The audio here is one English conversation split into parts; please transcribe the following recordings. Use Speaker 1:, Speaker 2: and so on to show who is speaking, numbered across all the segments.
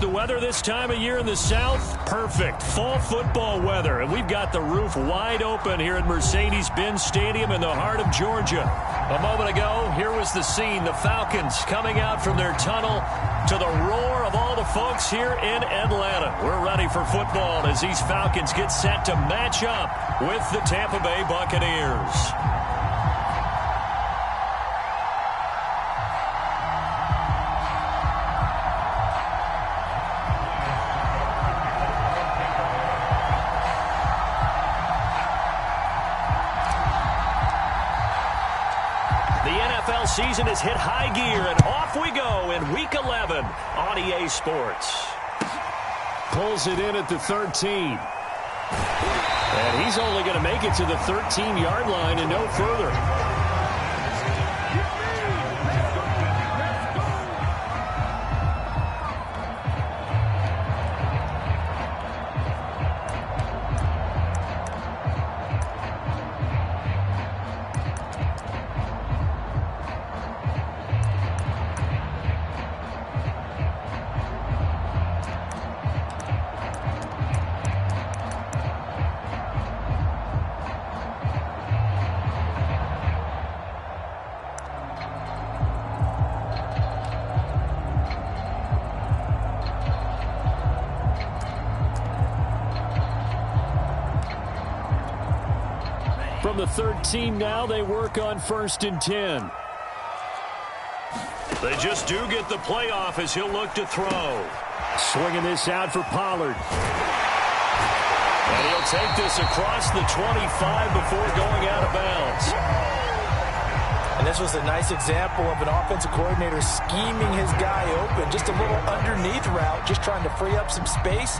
Speaker 1: The weather this time of year in the South, perfect. Fall football weather. And we've got the roof wide open here at Mercedes-Benz Stadium in the heart of Georgia. A moment ago, here was the scene. The Falcons coming out from their tunnel to the roar of all the folks here in Atlanta. We're ready for football as these Falcons get set to match up with the Tampa Bay Buccaneers. Season has hit high gear, and off we go in Week 11 on EA Sports.
Speaker 2: Pulls it in at the 13.
Speaker 1: And he's only going to make it to the 13-yard line and no further. From the 13 now, they work on 1st and 10. They just do get the playoff as he'll look to throw.
Speaker 2: Swinging this out for Pollard.
Speaker 1: And he'll take this across the 25 before going out of bounds.
Speaker 3: And this was a nice example of an offensive coordinator scheming his guy open. Just a little underneath route, just trying to free up some space,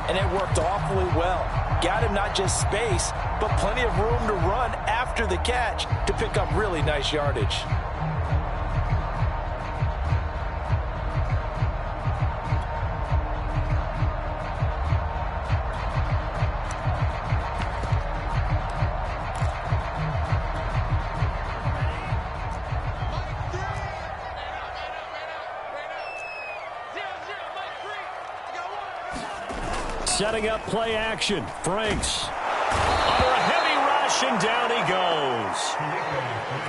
Speaker 3: and it worked awfully well. Got him not just space, but plenty of room to run after the catch to pick up really nice yardage.
Speaker 1: Setting up play action. Franks under a heavy rush, and down he goes.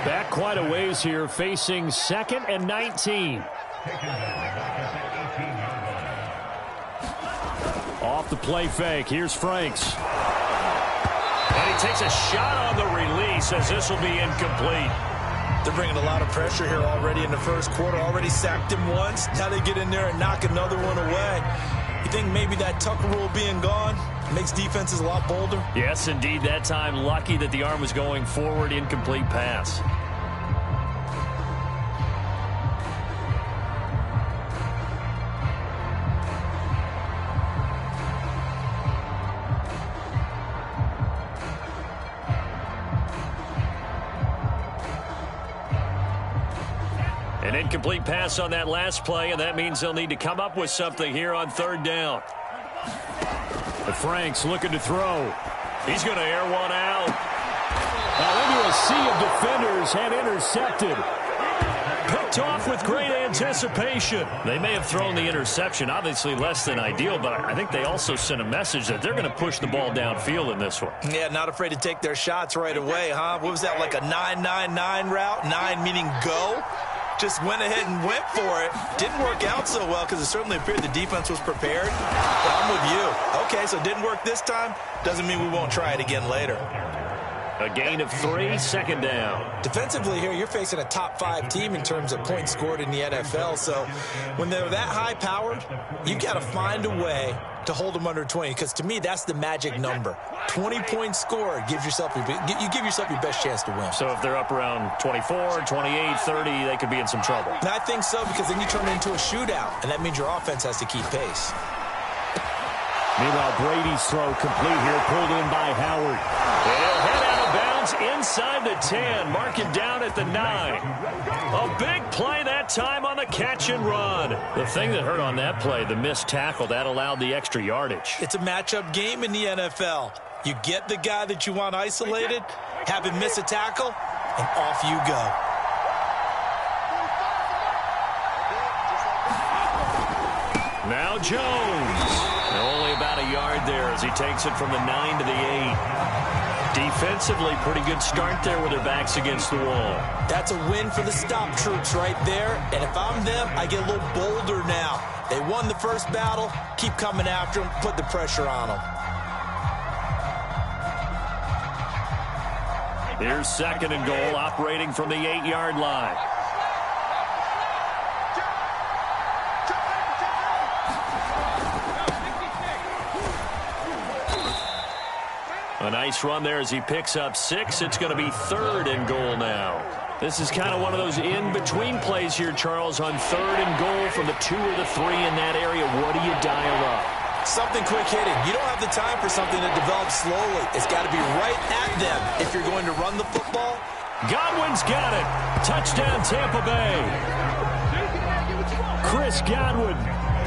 Speaker 2: Back quite a ways here, facing 2nd and 19. Off the play fake. Here's Franks.
Speaker 1: And he takes a shot on the release as this will be incomplete.
Speaker 3: They're bringing a lot of pressure here already in the first quarter. Already sacked him once. Now they get in there and knock another one away. You think maybe that Tucker rule being gone makes defenses a lot bolder?
Speaker 1: Yes, indeed. That time, lucky that the arm was going forward. Incomplete pass. An incomplete pass on that last play, and that means they'll need to come up with something here on 3rd down.
Speaker 2: The Franks looking to throw.
Speaker 1: He's going to air one out.
Speaker 2: Into a sea of defenders and intercepted.
Speaker 1: Picked off with great anticipation. They may have thrown the interception, obviously less than ideal, but I think they also sent a message that they're going to push the ball downfield in this one.
Speaker 3: Yeah, not afraid to take their shots right away, huh? What was that, like a 9-9-9 route? 9 meaning go? Just went ahead and went for it. Didn't work out so well because it certainly appeared the defense was prepared. But I'm with you. Okay, so it didn't work this time. Doesn't mean we won't try it again later.
Speaker 1: A gain of 3, 2nd down.
Speaker 3: Defensively here, you're facing a top 5 team in terms of points scored in the NFL. So when they're that high-powered, you got to find a way to hold them under 20, because to me, that's the magic number. 20 points scored gives yourself you give yourself your best chance to win.
Speaker 1: So if they're up around 24, 28, 30, they could be in some trouble.
Speaker 3: And I think so, because then you turn it into a shootout, and that means your offense has to keep pace.
Speaker 2: Meanwhile, Brady's throw complete here, pulled in by Howard.
Speaker 1: He'll head out of bounds inside the 10, mark it down at the 9. A big play that time on the catch and run. The thing that hurt on that play, the missed tackle, that allowed the extra yardage.
Speaker 3: It's a matchup game in the NFL. You get the guy that you want isolated, have him miss a tackle, and off you go.
Speaker 1: Now Jones. Only about a yard there as he takes it from the 9 to the 8. Defensively, pretty good start there with their backs against the wall.
Speaker 3: That's a win for the stop troops right there. And if I'm them, I get a little bolder now. They won the first battle. Keep coming after them. Put the pressure on them.
Speaker 1: Here's 2nd and goal, operating from the 8-yard line. A nice run there as he picks up 6. It's going to be 3rd and goal now. This is kind of one of those in-between plays here, Charles, on 3rd and goal from the 2 or the 3 in that area. What do you dial up?
Speaker 3: Something quick hitting. You don't have the time for something that develops slowly. It's got to be right at them if you're going to run the football.
Speaker 1: Godwin's got it. Touchdown, Tampa Bay. Chris Godwin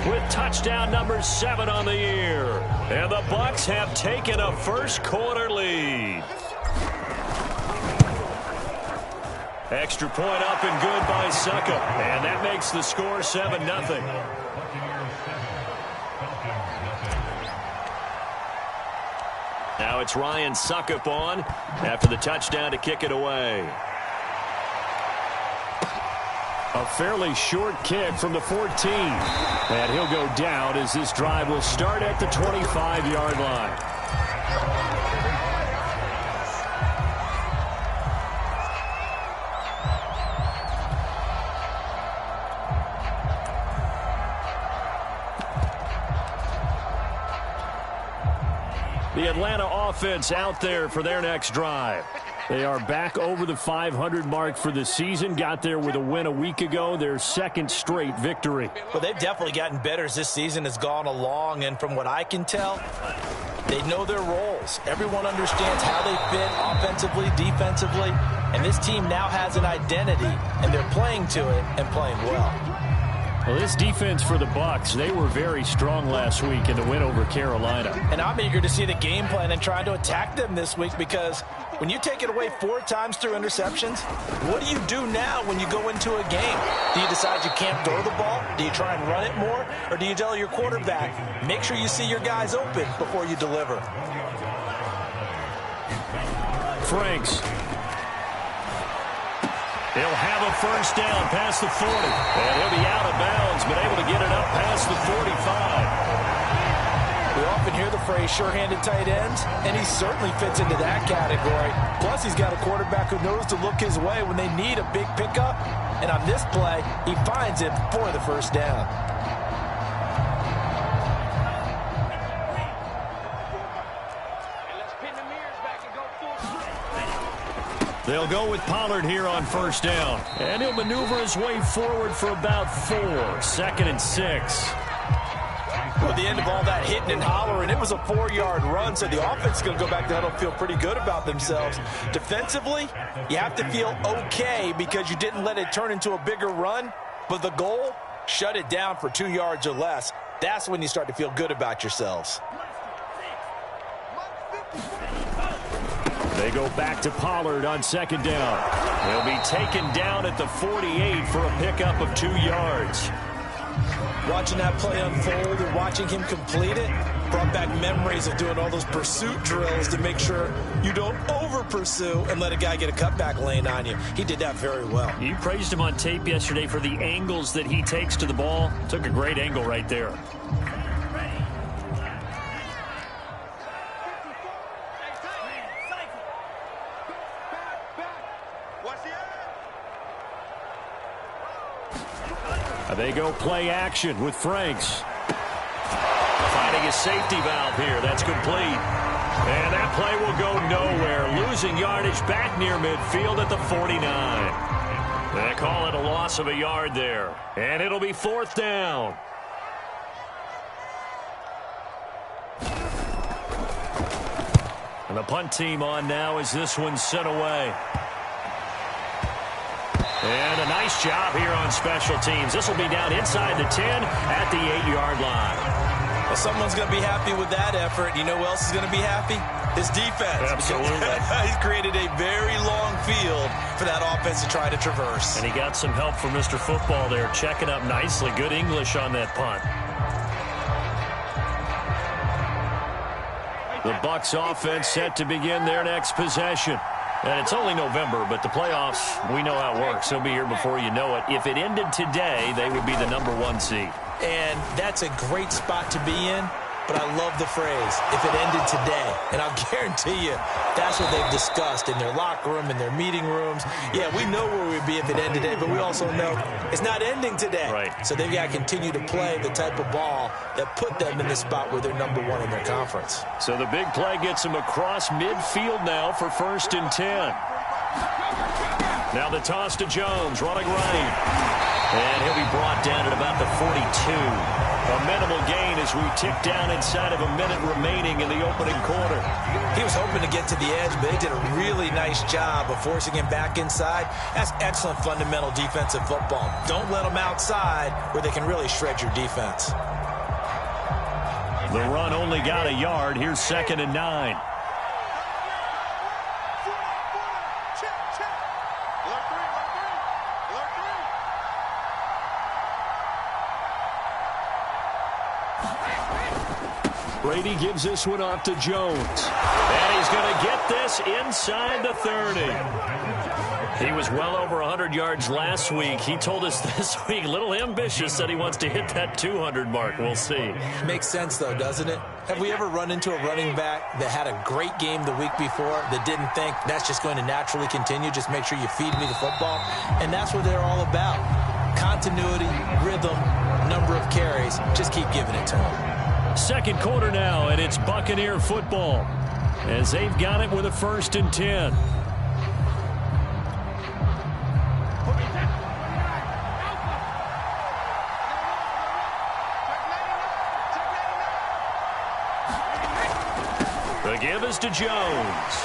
Speaker 1: with touchdown number 7 on the year. And the Bucs have taken a first-quarter lead. Extra point up and good by Suckup. And that makes the score 7-0. Now it's Ryan Suckup on after the touchdown to kick it away. A fairly short kick from the 14. And he'll go down as this drive will start at the 25-yard line. The Atlanta offense out there for their next drive. They are back over the 500 mark for the season. Got there with a win a week ago, their 2nd straight victory.
Speaker 3: Well, they've definitely gotten better as this season has gone along, and from what I can tell, they know their roles. Everyone understands how they fit offensively, defensively, and this team now has an identity, and they're playing to it and playing well.
Speaker 1: Well, this defense for the Bucs, they were very strong last week in the win over Carolina.
Speaker 3: And I'm eager to see the game plan and trying to attack them this week, because when you take it away 4 times through interceptions, what do you do now when you go into a game? Do you decide you can't throw the ball? Do you try and run it more? Or do you tell your quarterback, make sure you see your guys open before you deliver?
Speaker 1: Franks. He'll have a first down past the 40. And he'll be out of bounds, but able to get it up past the 45.
Speaker 3: We often hear the phrase sure-handed tight ends, and he certainly fits into that category. Plus, he's got a quarterback who knows to look his way when they need a big pickup. And on this play, he finds it for the first down.
Speaker 1: They'll go with Pollard here on first down. And he'll maneuver his way forward for about 4. 2nd and 6.
Speaker 3: Well, at the end of all that hitting and hollering, it was a 4-yard run, so the offense is going to go back to huddle and feel pretty good about themselves. Defensively, you have to feel okay because you didn't let it turn into a bigger run, but the goal, shut it down for 2 yards or less. That's when you start to feel good about yourselves.
Speaker 1: They go back to Pollard on 2nd down. He'll be taken down at the 48 for a pickup of 2 yards.
Speaker 3: Watching that play unfold and watching him complete it brought back memories of doing all those pursuit drills to make sure you don't over-pursue and let a guy get a cutback lane on you. He did that very well.
Speaker 1: You praised him on tape yesterday for the angles that he takes to the ball. Took a great angle right there. They go play action with Franks. Finding a safety valve here. That's complete. And that play will go nowhere. Losing yardage back near midfield at the 49. They call it a loss of a yard there. And it'll be 4th down. And the punt team on now as this one's sent away. And a nice job here on special teams. This will be down inside the 10 at the 8-yard line.
Speaker 3: Well, someone's going to be happy with that effort. You know who else is going to be happy? His defense.
Speaker 1: Absolutely.
Speaker 3: He's created a very long field for that offense to try to traverse.
Speaker 1: And he got some help from Mr. Football there, checking up nicely. Good English on that punt. The Bucs offense set to begin their next possession. And it's only November, but the playoffs, we know how it works. They'll be here before you know it. If it ended today, they would be the #1 seed.
Speaker 3: And that's a great spot to be in. But I love the phrase, if it ended today. And I'll guarantee you, that's what they've discussed in their locker room, in their meeting rooms. Yeah, we know where we'd be if it ended today, but we also know it's not ending today.
Speaker 1: Right.
Speaker 3: So they've got to continue to play the type of ball that put them in the spot where they're #1 in their conference.
Speaker 1: So the big play gets them across midfield now for 1st and 10. Now the toss to Jones, running right. And he'll be brought down at about the 42. A minimal gain as we tick down inside of a minute remaining in the opening quarter.
Speaker 3: He was hoping to get to the edge, but they did a really nice job of forcing him back inside. That's excellent fundamental defensive football. Don't let them outside where they can really shred your defense.
Speaker 1: The run only got a yard. Here's 2nd and 9. Brady gives this one off to Jones. And he's going to get this inside the 30. He was well over 100 yards last week. He told us this week, a little ambitious, that he wants to hit that 200 mark. We'll see.
Speaker 3: Makes sense, though, doesn't it? Have we ever run into a running back that had a great game the week before that didn't think that's just going to naturally continue? Just make sure you feed me the football. And that's what they're all about. Continuity, rhythm, number of carries. Just keep giving it to them.
Speaker 1: Second quarter now, and it's Buccaneer football as they've got it with a 1st and 10. The give is to Jones.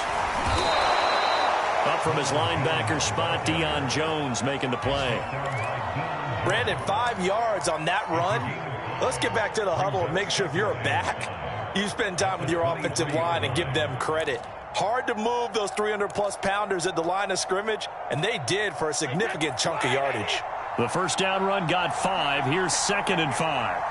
Speaker 1: Up from his linebacker spot, Deion Jones making the play.
Speaker 3: Brandon, 5 yards on that run. Let's get back to the huddle and make sure if you're a back, you spend time with your offensive line and give them credit. Hard to move those 300-plus pounders at the line of scrimmage, and they did for a significant chunk of yardage.
Speaker 1: The first down run got 5. Here's 2nd and 5.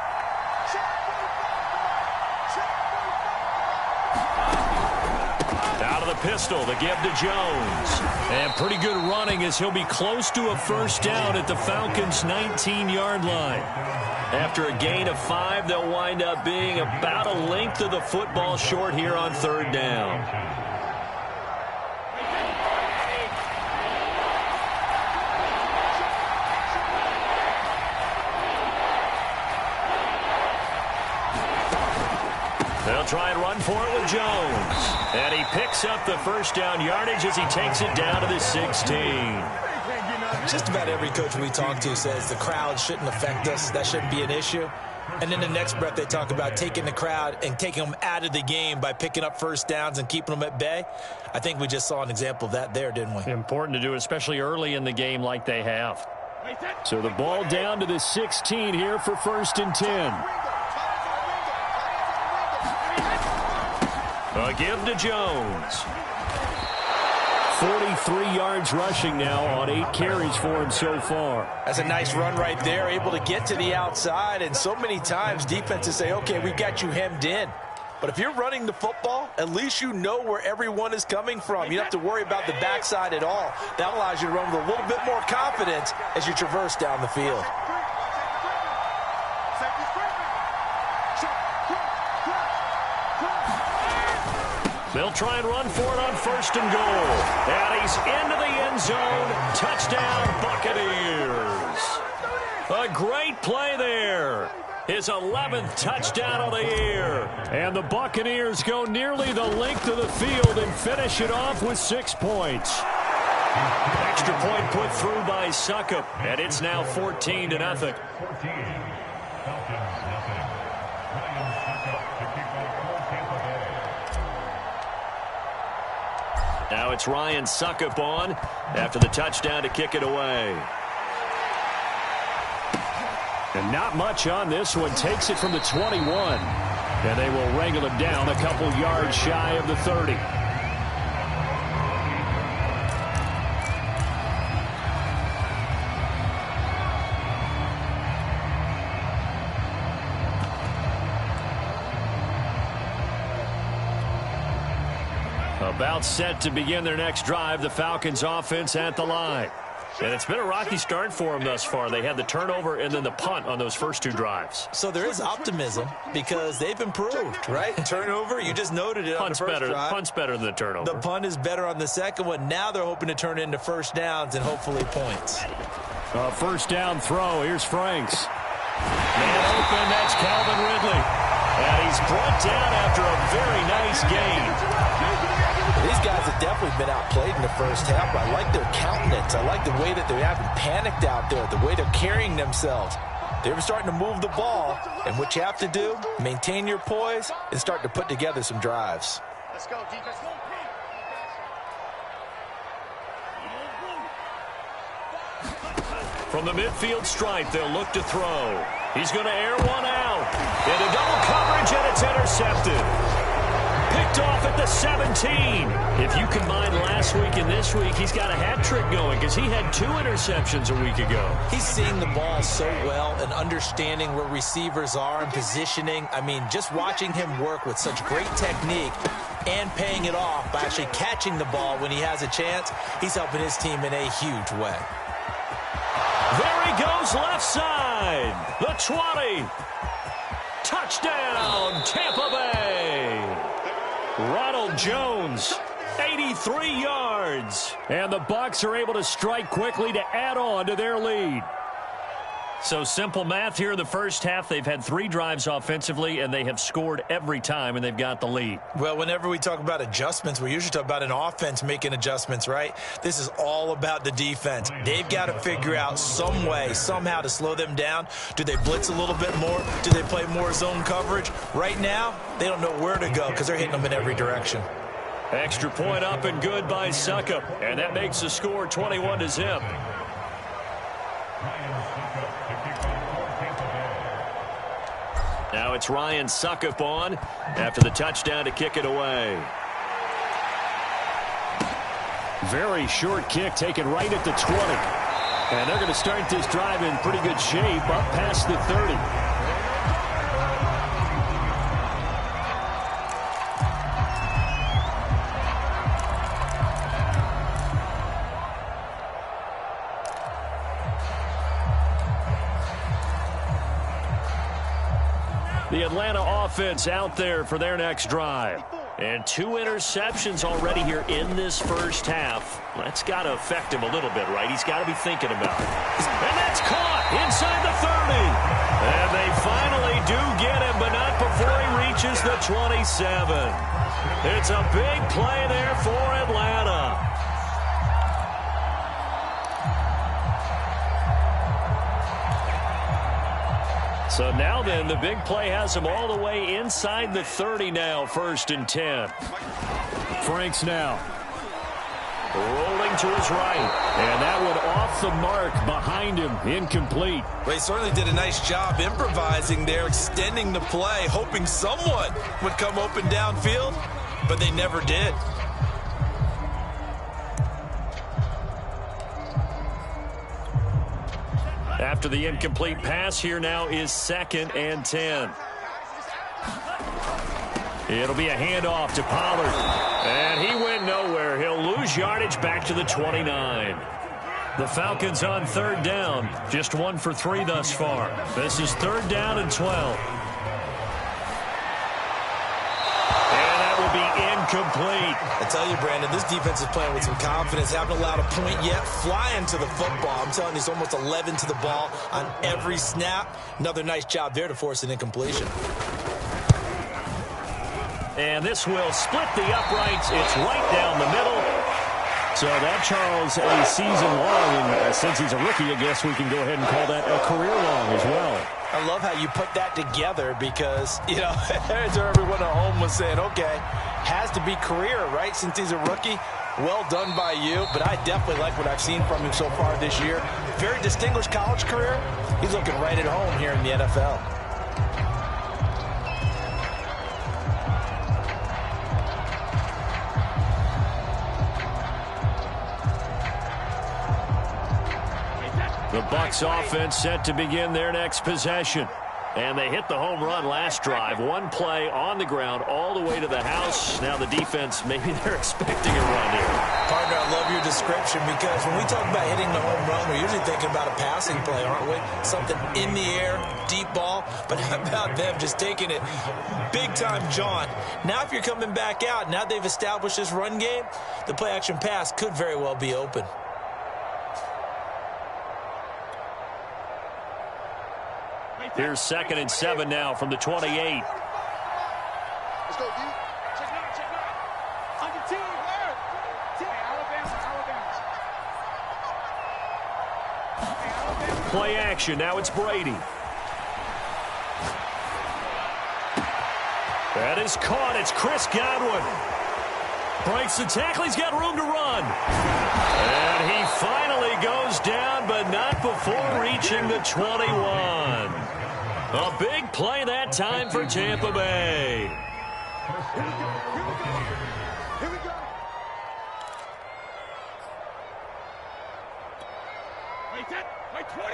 Speaker 1: Out of the pistol, the give to Jones. And pretty good running as he'll be close to a first down at the Falcons' 19-yard line. After a gain of 5, they'll wind up being about a length of the football short here on 3rd down. They'll try and run for it with Jones. And he picks up the first down yardage as he takes it down to the 16.
Speaker 3: Just about every coach we talk to says the crowd shouldn't affect us. That shouldn't be an issue. And then the next breath they talk about taking the crowd and taking them out of the game by picking up first downs and keeping them at bay. I think we just saw an example of that there, didn't we?
Speaker 1: Important to do, especially early in the game like they have. So the ball down to the 16 here for 1st and 10. A give to Jones. 43 yards rushing now on 8 carries for him so far.
Speaker 3: That's a nice run right there, able to get to the outside. And so many times defenses say, okay, we got you hemmed in. But if you're running the football, at least you know where everyone is coming from. You don't have to worry about the backside at all. That allows you to run with a little bit more confidence as you traverse down the field.
Speaker 1: They'll try and run for it on 1st and goal. And he's into the end zone. Touchdown, Buccaneers. A great play there. His 11th touchdown of the year. And the Buccaneers go nearly the length of the field and finish it off with 6 points. Extra point put through by Suckup. And it's now 14-0. Now it's Ryan Suckup on after the touchdown to kick it away. And not much on this one. Takes it from the 21. And they will wrangle him down a couple yards shy of the 30. About set to begin their next drive, the Falcons offense at the line. And it's been a rocky start for them thus far. They had the turnover and then the punt on those first two drives.
Speaker 3: So there is optimism because they've improved, right? Turnover, you just noted it on the first drive.
Speaker 1: Punt's better than the turnover.
Speaker 3: The punt is better on the second one. Now they're hoping to turn it into first downs and hopefully points.
Speaker 2: First down throw. Here's Franks.
Speaker 1: Man open, that's Calvin Ridley. And he's brought down after a very nice gain.
Speaker 3: These guys have definitely been outplayed in the first half, but I like their countenance. I like the way that they haven't panicked out there, the way they're carrying themselves. They're starting to move the ball, and what you have to do, maintain your poise and start to put together some drives.
Speaker 4: Let's go, defense.
Speaker 1: From the midfield stripe, they'll look to throw. He's going to air one out. Into double coverage, and it's intercepted. Picked off at the 17. If you combine last week and this week, he's got a hat trick going because he had 2 interceptions a week ago.
Speaker 3: He's seeing the ball so well and understanding where receivers are and positioning. I mean, just watching him work with such great technique and paying it off by actually catching the ball when he has a chance, he's helping his team in a huge way.
Speaker 1: There he goes, left side. The 20. Touchdown, Tampa Bay. Ronald Jones, 83 yards. And the Bucs are able to strike quickly to add on to their lead. So simple math here in the first half. They've had 3 drives offensively, and they have scored every time, and they've got the lead.
Speaker 3: Well, whenever we talk about adjustments, we usually talk about an offense making adjustments, right? This is all about the defense. They've got to figure out some way, somehow to slow them down. Do they blitz a little bit more? Do they play more zone coverage? Right now, they don't know where to go because they're hitting them in every direction.
Speaker 1: Extra point up and good by Suckup, and that makes the score 21-0. Now it's Ryan Suckup on after the touchdown to kick it away.
Speaker 2: Very short kick taken right at the 20. And they're going to start this drive in pretty good shape up past the 30.
Speaker 1: The Atlanta offense out there for their next drive. And 2 interceptions already here in this first half. That's got to affect him a little bit, right? He's got to be thinking about it. And that's caught inside the 30. And they finally do get him, but not before he reaches the 27. It's a big play there for Atlanta. So now then, the big play has him all the way inside the 30 now, 1st and 10.
Speaker 2: Franks now.
Speaker 1: Rolling to his right.
Speaker 2: And that one off the mark behind him, incomplete.
Speaker 3: Well, he certainly did a nice job improvising there, extending the play, hoping someone would come open downfield, but they never did.
Speaker 1: After the incomplete pass, here now is 2nd and 10. It'll be a handoff to Pollard. And he went nowhere. He'll lose yardage back to the 29. The Falcons on 3rd down. Just 1 for 3 thus far. This is 3rd down and 12. Incomplete.
Speaker 3: I tell you, Brandon, this defense is playing with some confidence. Haven't allowed a point yet. Flying to the football. I'm telling you, it's almost 11 to the ball on every snap. Another nice job there to force an incompletion.
Speaker 1: And this will split the uprights. It's right down the middle. So that, Charles, a season long. And since he's a rookie, I guess we can go ahead and call that a career long as well.
Speaker 3: I love how you put that together because, you know, everyone at home was saying, okay, has to be career, right, since he's a rookie. Well done by you, but I definitely like what I've seen from him so far this year. Very distinguished college career. He's looking right at home here in the NFL.
Speaker 1: The Bucs offense set to begin their next possession. And they hit the home run last drive. One play on the ground all the way to the house. Now the defense, maybe they're expecting a run here.
Speaker 3: Partner, I love your description because when we talk about hitting the home run, we're usually thinking about a passing play, aren't we? Something in the air, deep ball. But how about them just taking it big time, John? Now if you're coming back out, now they've established this run game, the play-action pass could very well be open.
Speaker 1: Here's 2nd and 7 now from the 28.
Speaker 4: Let's go, D. Check 9, check 9. On your team, where? Alabama.
Speaker 1: Play action. Now it's Brady. That is caught. It's Chris Godwin. Breaks the tackle. He's got room to run. And he finally goes down, but not before reaching the 21. A big play that time for Tampa Bay.
Speaker 4: Here we go. Wait, 20.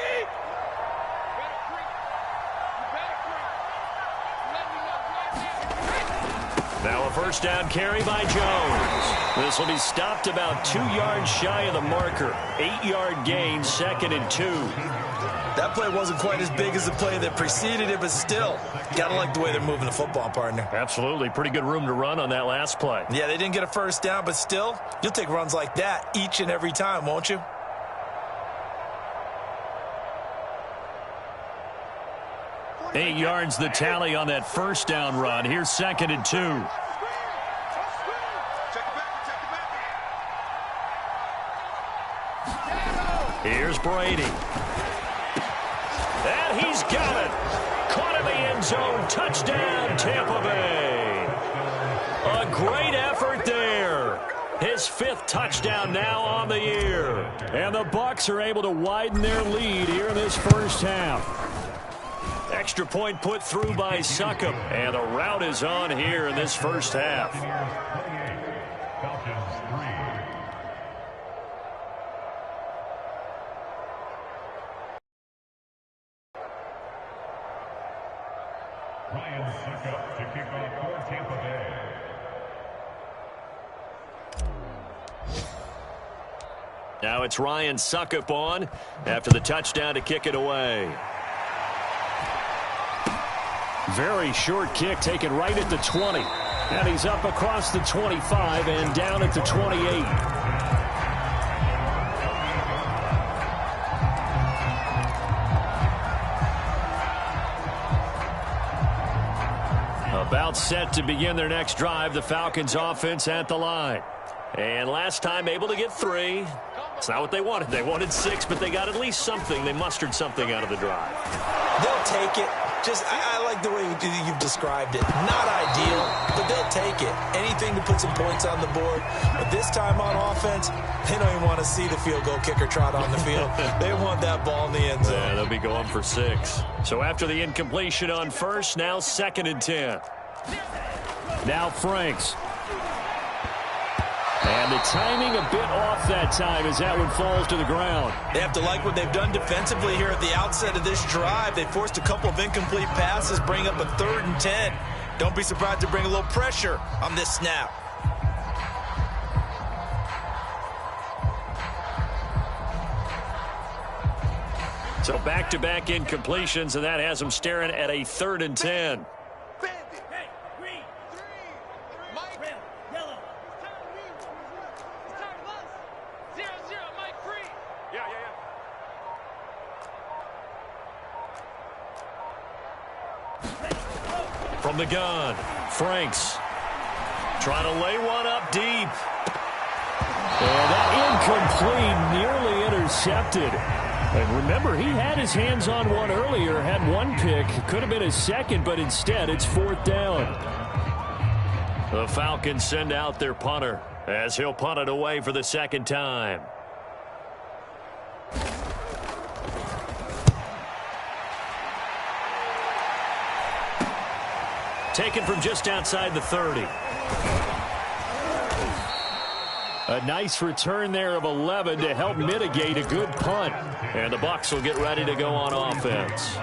Speaker 1: Now a first down carry by Jones. This will be stopped about 2 yards shy of the marker. 8-yard gain, 2nd and 2.
Speaker 3: That play wasn't quite as big as the play that preceded it, but still, got to like the way they're moving the football, partner.
Speaker 1: Absolutely. Pretty good room to run on that last play.
Speaker 3: Yeah, they didn't get a first down, but still, you'll take runs like that each and every time, won't you?
Speaker 1: Eight yards the tally on that first down run. Here's 2nd and 2. Here's Brady. And he's got it. Caught in the end zone. Touchdown, Tampa Bay. A great effort there. His 5th touchdown now on the year. And the Bucs are able to widen their lead here in this first half. Extra point put through by Succop. And the route is on here in this first half.
Speaker 5: Succop to kick off for Tampa Bay.
Speaker 1: Now it's Ryan Succop on after the touchdown to kick it away. Very short kick taken right at the 20. And he's up across the 25 and down at the 28. About set to begin their next drive. The Falcons offense at the line. And last time able to get 3. It's not what they wanted. They wanted 6, but they got at least something. They mustered something out of the drive.
Speaker 3: They'll take it. I like the way you've described it. Not ideal, but they'll take it. Anything to put some points on the board. But this time on offense, they don't even want to see the field goal kicker trot on the field. They want that ball in the end zone.
Speaker 1: Yeah, they'll be going for 6. So after the incompletion on first, now 2nd and 10. Now Franks. And the timing a bit off that time as that one falls to the ground.
Speaker 3: They have to like what they've done defensively here at the outset of this drive. They forced a couple of incomplete passes, bring up a 3rd and 10. Don't be surprised to bring a little pressure on this snap.
Speaker 1: So back-to-back incompletions, and that has them staring at a 3rd and 10. From the gun, Franks trying to lay one up deep. And that incomplete, nearly intercepted. And remember, he had his hands on one earlier, had one pick. Could have been his 2nd, but instead it's 4th down. The Falcons send out their punter as he'll punt it away for the 2nd time. Taken from just outside the 30. A nice return there of 11 to help mitigate a good punt. And the Bucs will get ready to go on offense.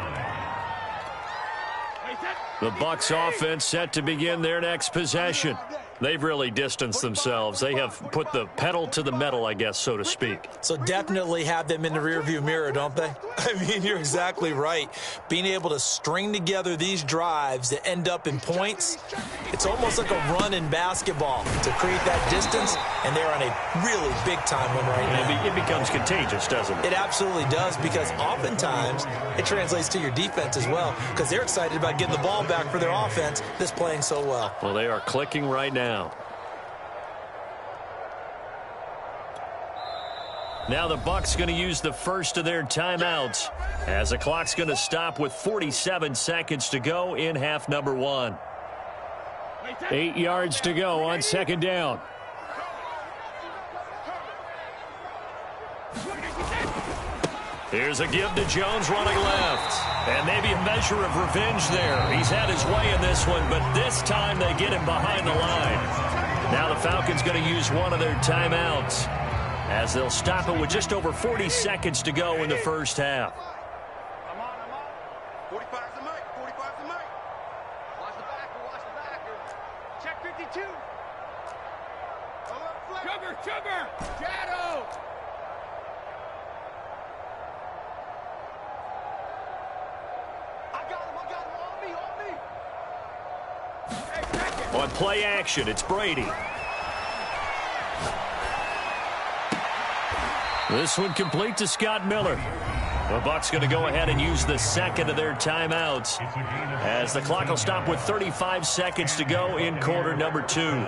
Speaker 1: The Bucs offense set to begin their next possession. They've really distanced themselves. They have put the pedal to the metal, I guess, so to speak.
Speaker 3: So definitely have them in the rearview mirror, don't they? I mean, you're exactly right. Being able to string together these drives that end up in points, it's almost like a run in basketball to create that distance, and they're on a really big-time one right now.
Speaker 1: It becomes contagious, doesn't it?
Speaker 3: It absolutely does, because oftentimes it translates to your defense as well, because they're excited about getting the ball back for their offense that's playing so well.
Speaker 1: Well, they are clicking right now. Now the Bucs going to use the first of their timeouts as the clock's going to stop with 47 seconds to go in half number 1. 8 yards to go on second down. Here's a give to Jones running left. And maybe a measure of revenge there. He's had his way in this one, but this time they get him behind the line. Now the Falcons going to use one of their timeouts as they'll stop it with just over 40 seconds to go in the first half.
Speaker 4: I'm on. 45's the mic. 45's the mic. Watch the backer. Check 52. Sugar. Shadow. I got him. On me.
Speaker 1: On play action, it's Brady. This one complete to Scott Miller. The Bucs going to go ahead and use the second of their timeouts as the clock will stop with 35 seconds to go in quarter number 2.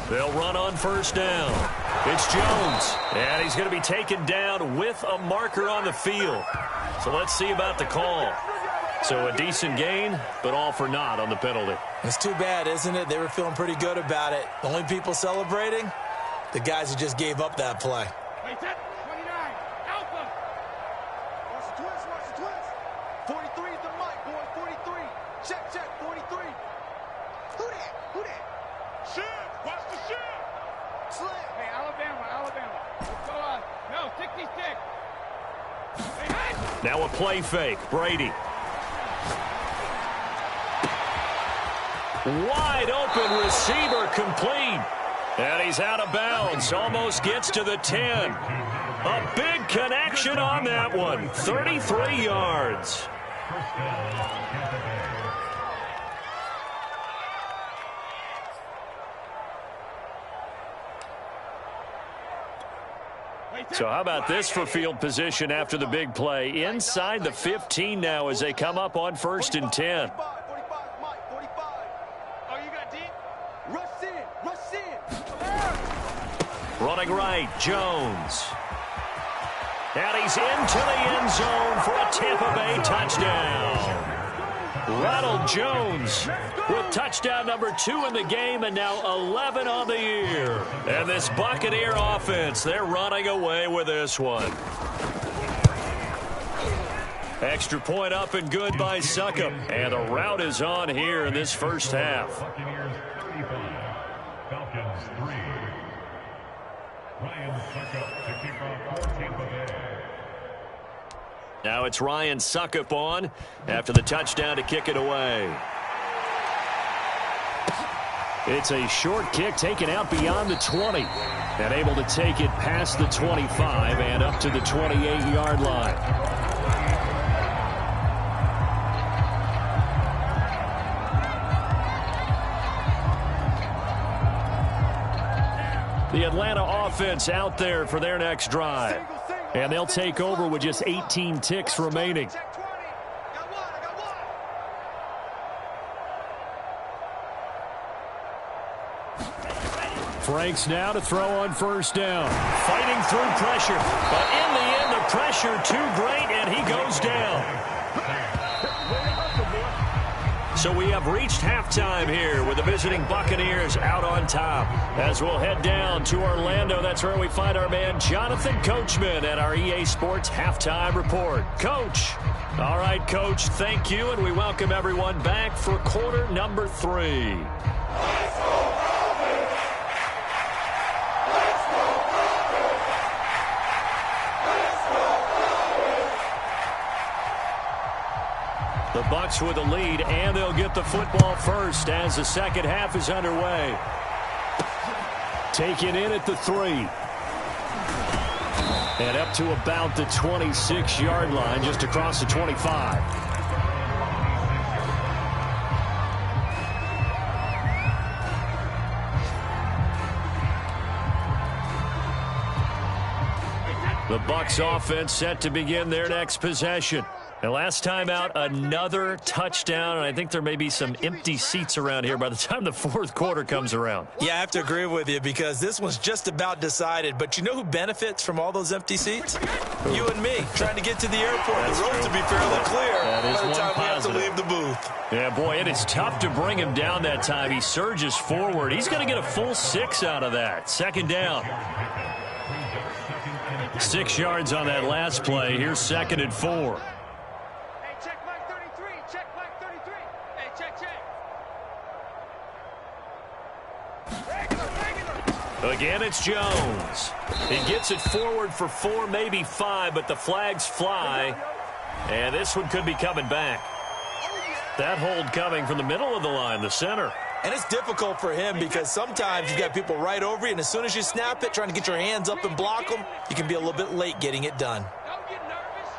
Speaker 1: They'll run on first down. It's Jones, and he's going to be taken down with a marker on the field. So let's see about the call. So a decent gain, but all for naught on the penalty.
Speaker 3: It's too bad, isn't it? They were feeling pretty good about it. The only people celebrating, the guys who just gave up that play.
Speaker 4: 29, Alpha. Watch the twist. 43 is the mic, boys. 43. Check, 43. Who that? Shit, watch the shit. Slim. Hey, Alabama. Let's go on. No, 66. Hey.
Speaker 1: Now a play fake. Brady. Wide open receiver complete. And he's out of bounds. Almost gets to the 10. A big connection on that one. 33 yards. So how about this for field position after the big play? Inside the 15 now as they come up on 1st and 10.
Speaker 4: 45, Oh, you got deep? Rush in.
Speaker 1: Running right, Jones. And he's into the end zone for a Tampa Bay touchdown. Ronald Jones with touchdown number 2 in the game and now 11 on the year. And this Buccaneer offense, they're running away with this one. Extra point up and good by Succop. And the route is on here in this first half.
Speaker 5: Buccaneers 35, Falcons 3. Ryan Succop to kick off for Tampa Bay.
Speaker 1: Now it's Ryan Succop on after the touchdown to kick it away. It's a short kick taken out beyond the 20 and able to take it past the 25 and up to the 28-yard line. The Atlanta offense out there for their next drive. And they'll take over with just 18 ticks remaining. Franks now to throw on first down. Fighting through pressure. But in the end, the pressure too great, and he goes down. So we have reached halftime here with the visiting Buccaneers out on top. As we'll head down to Orlando, that's where we find our man Jonathan Coachman at our EA Sports Halftime Report. Coach. All right, Coach, thank you, and we welcome everyone back for quarter number 3. The Bucs with the lead, and they'll get the football first as the second half is underway. Taken in at the 3. And up to about the 26-yard line, just across the 25. The Bucs offense set to begin their next possession. And last time out, another touchdown, and I think there may be some empty seats around here by the time the fourth quarter comes around.
Speaker 3: Yeah, I have to agree with you because this one's just about decided. But you know who benefits from all those empty seats? You and me, trying to get to the airport.
Speaker 1: That's
Speaker 3: the roads
Speaker 1: true.
Speaker 3: will be fairly clear
Speaker 1: That is
Speaker 3: by the
Speaker 1: one
Speaker 3: time we have to
Speaker 1: positive.
Speaker 3: leave the booth.
Speaker 1: Yeah, boy, it is tough to bring him down that time. He surges forward. He's going to get a full 6 out of that. Second down. 6 yards on that last play. Here's 2nd and 4. Again, it's Jones. He gets it forward for 4, maybe 5, but the flags fly. And this one could be coming back. That hold coming from the middle of the line, the center.
Speaker 3: And it's difficult for him because sometimes you've got people right over you, and as soon as you snap it, trying to get your hands up and block them, you can be a little bit late getting it done.
Speaker 4: Don't get nervous.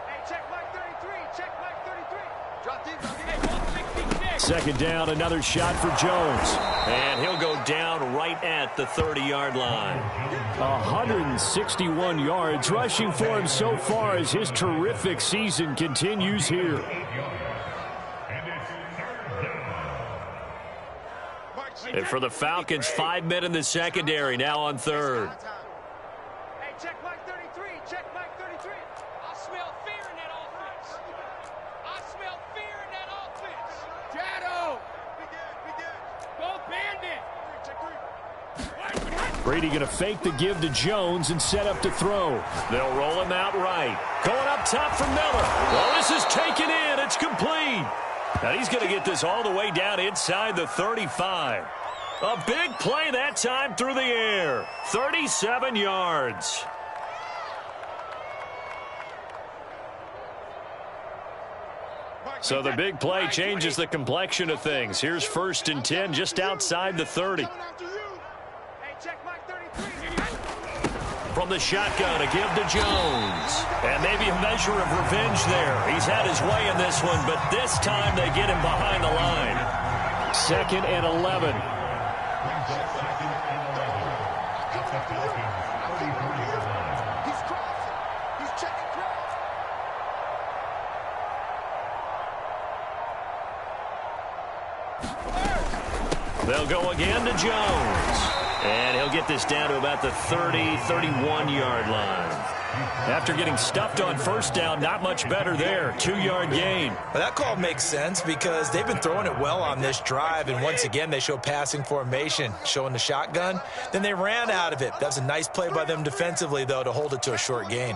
Speaker 4: Hey, check Mike 33. Check Mike 33. Drop deep, drop deep.
Speaker 1: Second down, another shot for Jones. And he'll go down right at the 30-yard line. 161 yards rushing for him so far as his terrific season continues here. And for the Falcons, 5 men in the secondary, now on 3rd.
Speaker 4: Hey, check Mike 33. Check Mike 33. I smell fear in that offense. I smell fear in that offense. Shadow. Go bandit. Check 3.
Speaker 1: Brady going to fake the give to Jones and set up to throw. They'll roll him out right. Going up top for Miller. Well, this is taken in. It's complete. Now he's going to get this all the way down inside the 35. A big play that time through the air. 37 yards. So the big play changes the complexion of things. Here's 1st and 10 just outside the 30.
Speaker 4: Hey, check Mike 33.
Speaker 1: From the shotgun, a give to Jones. And maybe a measure of revenge there. He's had his way in this one, but this time they get him behind the line. 2nd and 11.
Speaker 4: He's crossing. He's checking cross.
Speaker 1: They'll go again to Jones. And he'll get this down to about the 30, 31-yard line. After getting stuffed on 1st down, not much better there. 2-yard gain.
Speaker 3: Well, that call makes sense because they've been throwing it well on this drive, and once again they show passing formation, showing the shotgun. Then they ran out of it. That was a nice play by them defensively, though, to hold it to a short gain.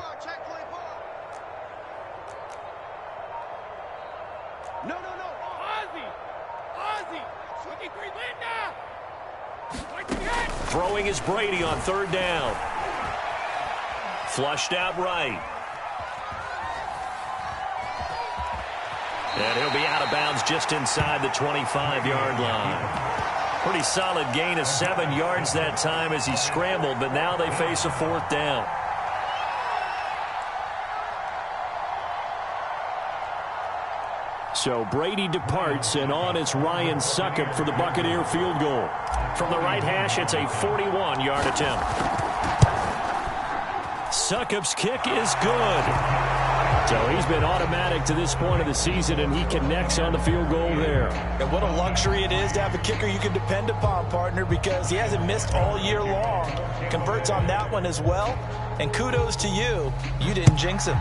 Speaker 4: No. Ozzy. 23 Linda.
Speaker 1: Throwing is Brady on 3rd down. Flushed out right. And he'll be out of bounds just inside the 25-yard line. Pretty solid gain of 7 yards that time as he scrambled, but now they face a 4th down. So Brady departs, and on is Ryan Succop for the Buccaneer field goal. From the right hash, it's a 41-yard attempt. Succop's kick is good. So he's been automatic to this point of the season, and he connects on the field goal there.
Speaker 3: And what a luxury it is to have a kicker you can depend upon, partner, because he hasn't missed all year long. Converts on that one as well. And kudos to you. You didn't jinx him.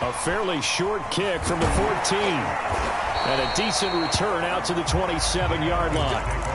Speaker 2: A fairly short kick from the 14. And a decent return out to the 27-yard line.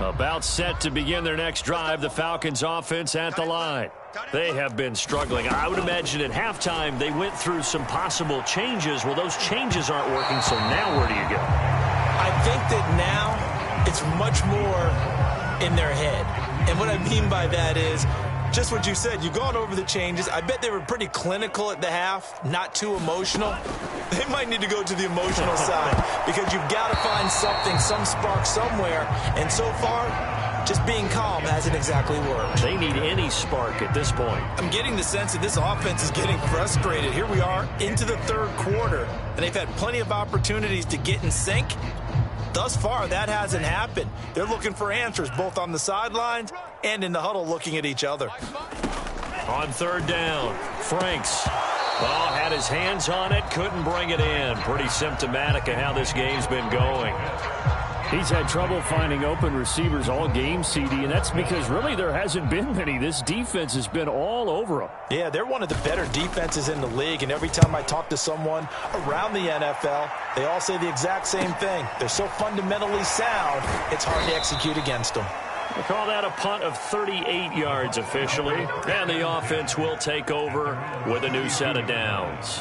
Speaker 2: About set to begin their next drive, the Falcons offense at the line. They have been struggling. I would imagine at halftime they went through some possible changes. Well, those changes aren't working, so now where do you go?
Speaker 3: I think that now it's much more in their head. And what I mean by that is just what you said. You've gone over the changes. I bet they were pretty clinical at the half, not too emotional. They might need to go to the emotional side because you've got to find something, some spark somewhere. And so far, just being calm hasn't exactly worked.
Speaker 2: They need any spark at this point.
Speaker 3: I'm getting the sense that this offense is getting frustrated. Here we are into the third quarter, and they've had plenty of opportunities to get in sync. Thus far, that hasn't happened. They're looking for answers both on the sidelines and in the huddle looking at each other.
Speaker 1: On third down, Franks. Well, had his hands on it, couldn't bring it in. Pretty symptomatic of how this game's been going.
Speaker 2: He's had trouble finding open receivers all game, CD, and that's because really there hasn't been many. This defense has been all over him.
Speaker 3: Yeah, they're one of the better defenses in the league, and every time I talk to someone around the NFL, they all say the exact same thing. They're so fundamentally sound, it's hard to execute against them.
Speaker 1: We'll call that a punt of 38 yards officially, and the offense will take over with a new set of downs.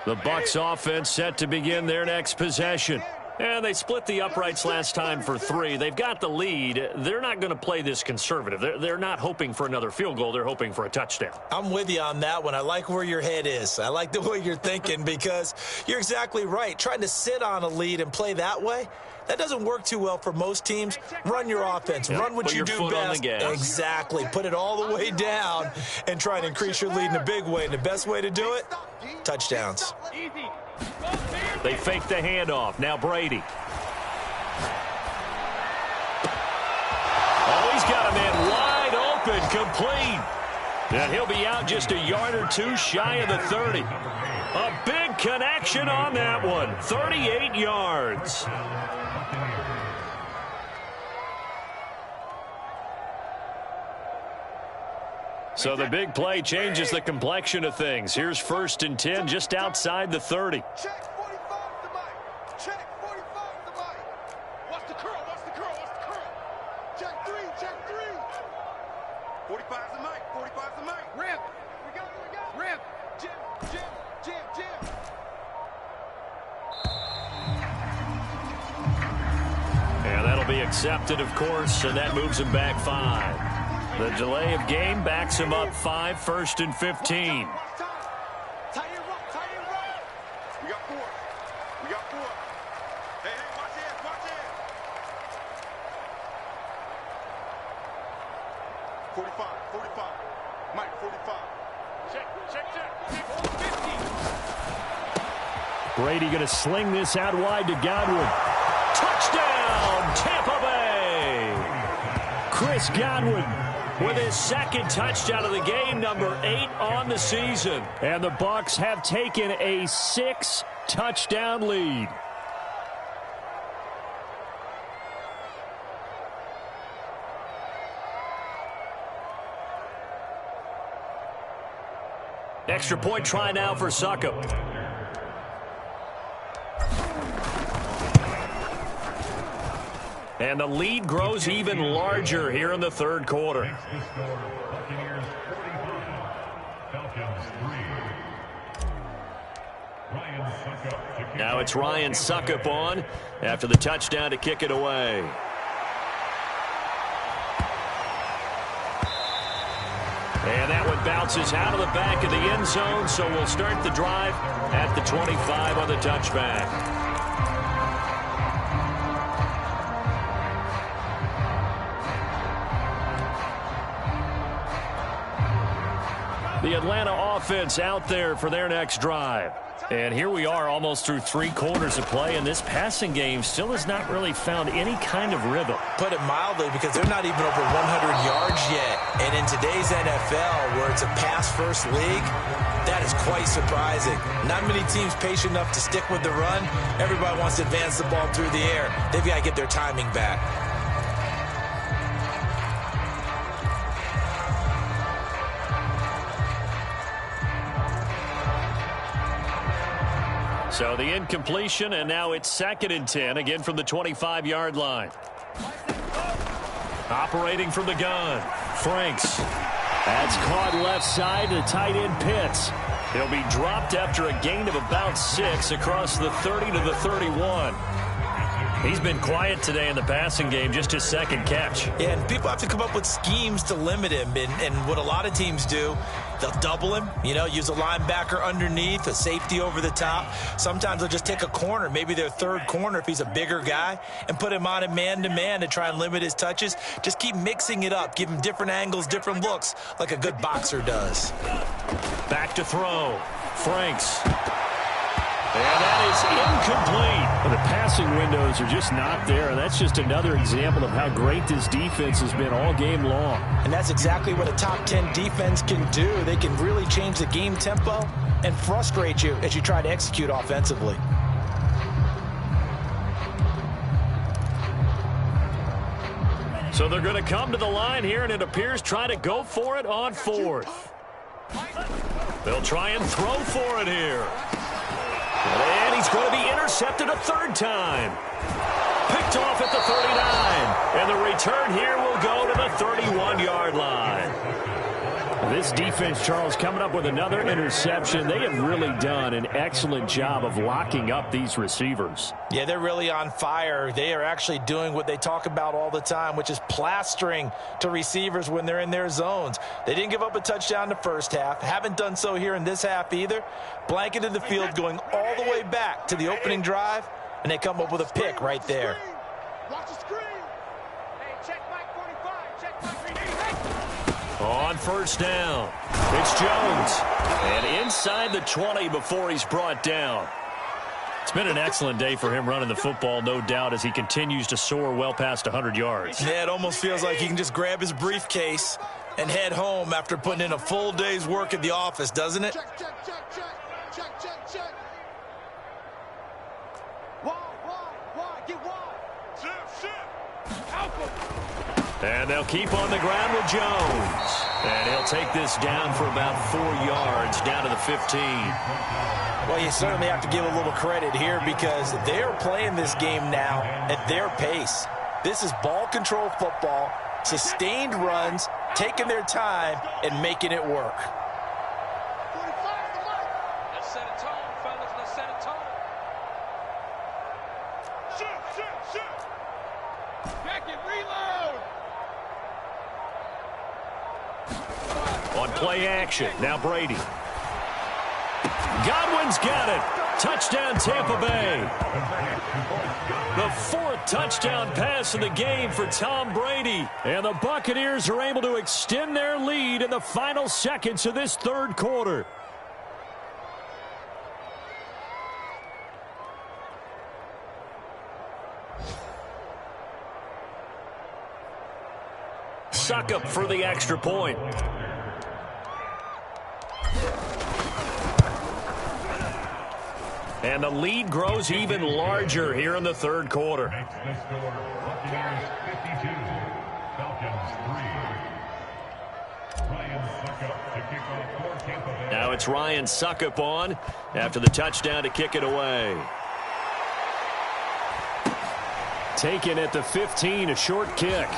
Speaker 1: The Bucs offense set to begin their next possession. And they split the uprights last time for 3. They've got the lead. They're not going to play this conservative. They're not hoping for another field goal. They're hoping for a touchdown.
Speaker 3: I'm with you on that one. I like where your head is. I like the way you're thinking because you're exactly right. Trying to sit on a lead and play that way, that doesn't work too well for most teams. Run your offense.
Speaker 1: Yeah,
Speaker 3: run what you do best. Exactly. Put it all the way down and try and increase your lead in a big way. And the best way to do it, touchdowns.
Speaker 1: They fake the handoff. Now Brady. Oh, he's got a man wide open, complete. And he'll be out just a yard or two shy of the 30. A big connection on that one. 38 yards. So the big play changes the complexion of things. Here's 1st and 10 just outside the 30.
Speaker 4: Check 45 to Mike. Check 45 to Mike. What's the curl? What's the curl? What's the curl? Check 3. Check 3. 45 to Mike. 45 to Mike. Rip. We got it. Rip. Jim.
Speaker 1: And that'll be accepted, of course, and that moves him back 5. The delay of game backs him up 5, 1st and 15.
Speaker 4: Tie in right. We got 4. Hey, watch it. Watch it. 45. Mike, 45. Check. 50.
Speaker 2: Brady going to sling this out wide to Godwin.
Speaker 1: Touchdown, Tampa Bay!
Speaker 2: Chris Godwin
Speaker 1: With his second touchdown of the game, number 8 on the season.
Speaker 2: And the Bucs have taken a 6-touchdown lead.
Speaker 1: Extra point try now for Succop. And the lead grows even larger here in the third quarter. Now it's Ryan Succop on after the touchdown to kick it away. And that one bounces out of the back of the end zone, so we'll start the drive at the 25 on the touchback. The Atlanta offense out there for their next drive. And here we are almost through 3 quarters of play, and this passing game still has not really found any kind of rhythm.
Speaker 3: Put it mildly, because they're not even over 100 yards yet. And in today's NFL, where it's a pass-first league, that is quite surprising. Not many teams patient enough to stick with the run. Everybody wants to advance the ball through the air. They've got to get their timing back.
Speaker 1: So the incompletion, and now it's 2nd and 10, again from the 25-yard line. Operating from the gun, Franks. That's caught left side to tight end Pitts. He'll be dropped after a gain of about 6 across the 30 to the 31. He's been quiet today in the passing game, just his 2nd catch.
Speaker 3: Yeah, and people have to come up with schemes to limit him. And what a lot of teams do, they'll double him, use a linebacker underneath, a safety over the top. Sometimes they'll just take a corner, maybe their 3rd corner if he's a bigger guy, and put him on a man-to-man to try and limit his touches. Just keep mixing it up, give him different angles, different looks, like a good boxer does.
Speaker 1: Back to throw. Franks. And that is incomplete. The passing windows are just not there. And that's just another example of how great this defense has been all game long.
Speaker 3: And that's exactly what a top 10 defense can do. They can really change the game tempo and frustrate you as you try to execute offensively.
Speaker 1: So they're going to come to the line here, and it appears try to go for it on 4th. They'll try and throw for it here. And he's going to be intercepted a 3rd time. Picked off at the 39. And the return here will go to the 31-yard line. This defense, Charles, coming up with another interception. They have really done an excellent job of locking up these receivers.
Speaker 3: Yeah, they're really on fire. They are actually doing what they talk about all the time, which is plastering to receivers when they're in their zones. They didn't give up a touchdown in the first half. Haven't done so here in this half either. Blanketed the field going all the way back to the opening drive, and they come up with a pick right there.
Speaker 4: Watch the screen. Hey, check Mike 45. Check Mike 45.
Speaker 1: On 1st down, it's Jones. And inside the 20 before he's brought down. It's been an excellent day for him running the football, no doubt, as he continues to soar well past 100 yards.
Speaker 3: Yeah, it almost feels like he can just grab his briefcase and head home after putting in a full day's work at the office, doesn't it?
Speaker 4: Check, check, check, check. Check, check, check. Wide, get wide. Shift. Alpha.
Speaker 1: And they'll keep on the ground with Jones. And he'll take this down for about 4 yards, down to the 15.
Speaker 3: Well, you certainly have to give a little credit here because they're playing this game now at their pace. This is ball control football, sustained runs, taking their time, and making it work.
Speaker 4: 45 the mark.
Speaker 6: Let's set a tone, fellas. Let's set a tone.
Speaker 4: Shift.
Speaker 6: Check it, reload.
Speaker 1: On play action, now Brady. Godwin's got it. Touchdown, Tampa Bay. The 4th touchdown pass of the game for Tom Brady. And the Buccaneers are able to extend their lead in the final seconds of this 3rd quarter. Suckup for the extra point. And the lead grows even larger here in the 3rd quarter.
Speaker 5: Makes the score Buccaneers 52, Falcons 3. Ryan Suckup to kick off for Tampa Bay.
Speaker 1: Now it's Ryan Suckup on after the touchdown to kick it away. Taken at the 15, a short kick.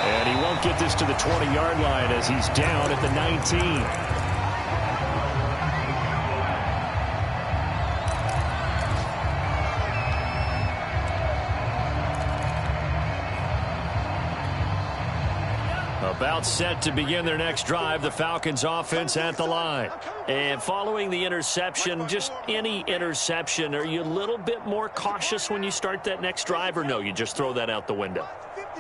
Speaker 1: And he won't get this to the 20-yard line as he's down at the 19. About set to begin their next drive, the Falcons offense at the line. And following the interception, just any interception, are you a little bit more cautious when you start that next drive, or no, you just throw that out the window?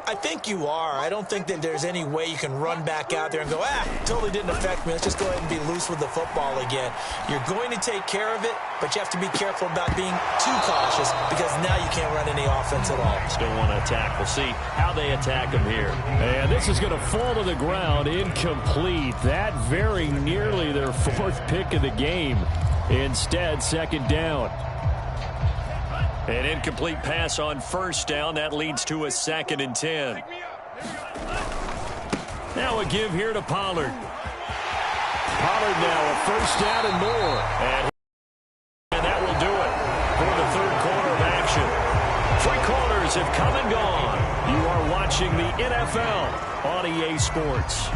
Speaker 3: I think you are. I don't think that there's any way you can run back out there and go, totally didn't affect me. Let's just go ahead and be loose with the football again. You're going to take care of it, but you have to be careful about being too cautious because now you can't run any offense at all.
Speaker 2: Still want to attack. We'll see how they attack him here.
Speaker 1: And this is going to fall to the ground incomplete. That very nearly their fourth pick of the game. Instead, second down.
Speaker 2: An incomplete pass on first down. That leads to a 2nd and 10.
Speaker 1: Now a give here to Pollard. Pollard now a first down and more.
Speaker 2: And that will do it for the third quarter of action. 3 quarters have come and gone. You are watching the NFL on EA Sports.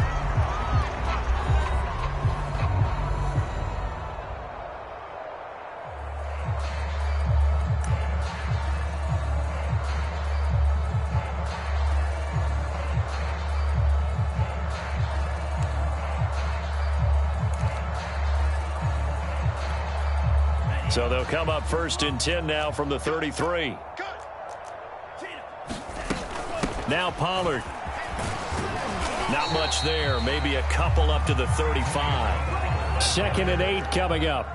Speaker 2: So they'll come up 1st and 10 now from the 33.
Speaker 1: Now Pollard.
Speaker 2: Not much there. Maybe a couple up to the 35.
Speaker 1: 2nd and 8 coming up.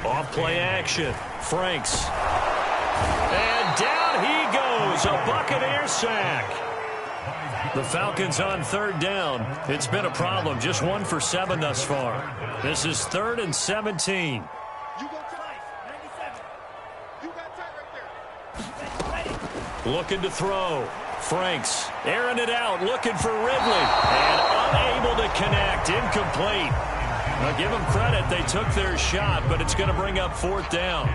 Speaker 2: Off play action. Franks. And down he goes. A Buccaneer sack. The Falcons on 3rd down. It's been a problem. Just 1 for 7 thus far. This is 3rd and 17.
Speaker 4: You go tight. 97. You got tight right there.
Speaker 2: Looking to throw. Franks airing it out, looking for Ridley. And unable to connect. Incomplete. Now give them credit. They took their shot, but it's going to bring up 4th down.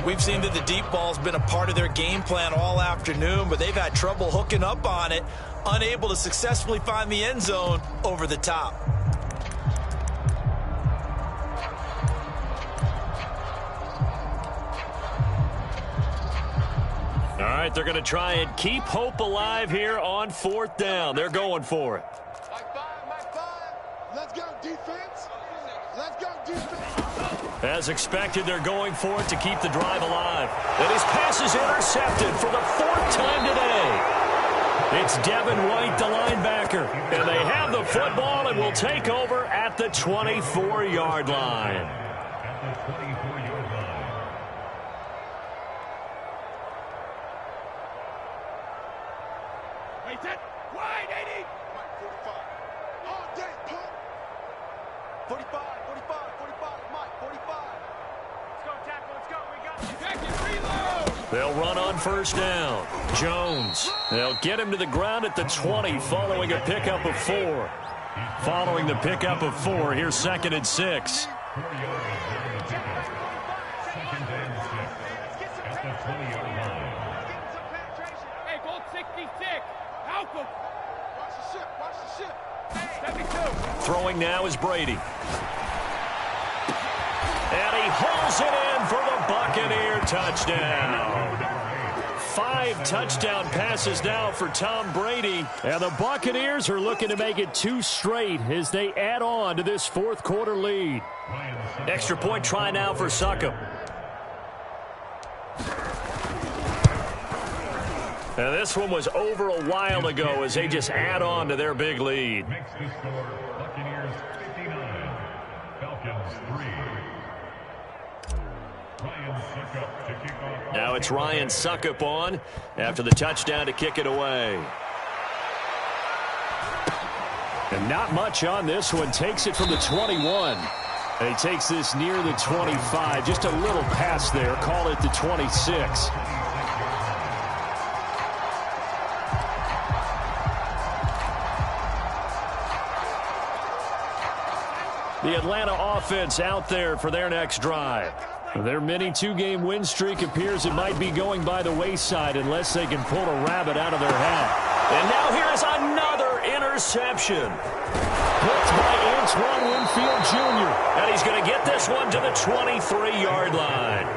Speaker 3: We've seen that the deep ball's been a part of their game plan all afternoon, but they've had trouble hooking up on it, unable to successfully find the end zone over the top.
Speaker 2: All right, they're going to try and keep hope alive here on 4th down. They're going for it.
Speaker 4: Mike 5. Let's go, defense. Let's go, defense.
Speaker 2: As expected, they're going for it to keep the drive alive. And his pass is intercepted for the 4th time today. It's Devin White, the linebacker. And they have the football and will take over at the 24-yard line.
Speaker 4: Wait, that wide 80. Mike 45. All day, pump. 45, 45, 45. Mike 45. Let's go, tackle. Let's go. We got it.
Speaker 6: Check it, reload.
Speaker 2: They'll run on 1st down. Jones. They'll get him to the ground at the 20 following a pickup of 4. Following the pickup of 4, here's 2nd and 6.
Speaker 6: Hey, goal 66. Help him.
Speaker 4: Watch the ship. Watch the ship.
Speaker 6: 72.
Speaker 2: Throwing now is Brady. And he hauls it in for the Buccaneer touchdown. 5 touchdown passes now for Tom Brady.
Speaker 1: And the Buccaneers are looking to make it 2 straight as they add on to this 4th quarter lead.
Speaker 2: Extra point try now for Succop. And this one was over a while ago as they just add on to their big lead.
Speaker 5: Makes the score Buccaneers 59, Falcons 3. Ryan Succop to kick off.
Speaker 2: Now it's Ryan Succop on after the touchdown to kick it away.
Speaker 1: And not much on this one. Takes it from the 21. And he takes this near the 25. Just a little pass there. Call it the 26.
Speaker 2: The Atlanta offense out there for their next drive.
Speaker 1: Their mini 2-game win streak appears it might be going by the wayside unless they can pull a rabbit out of their hat.
Speaker 2: And now here is another interception.
Speaker 1: Picked by Antoine Winfield Jr.
Speaker 2: And he's going to get this one to the 23-yard line.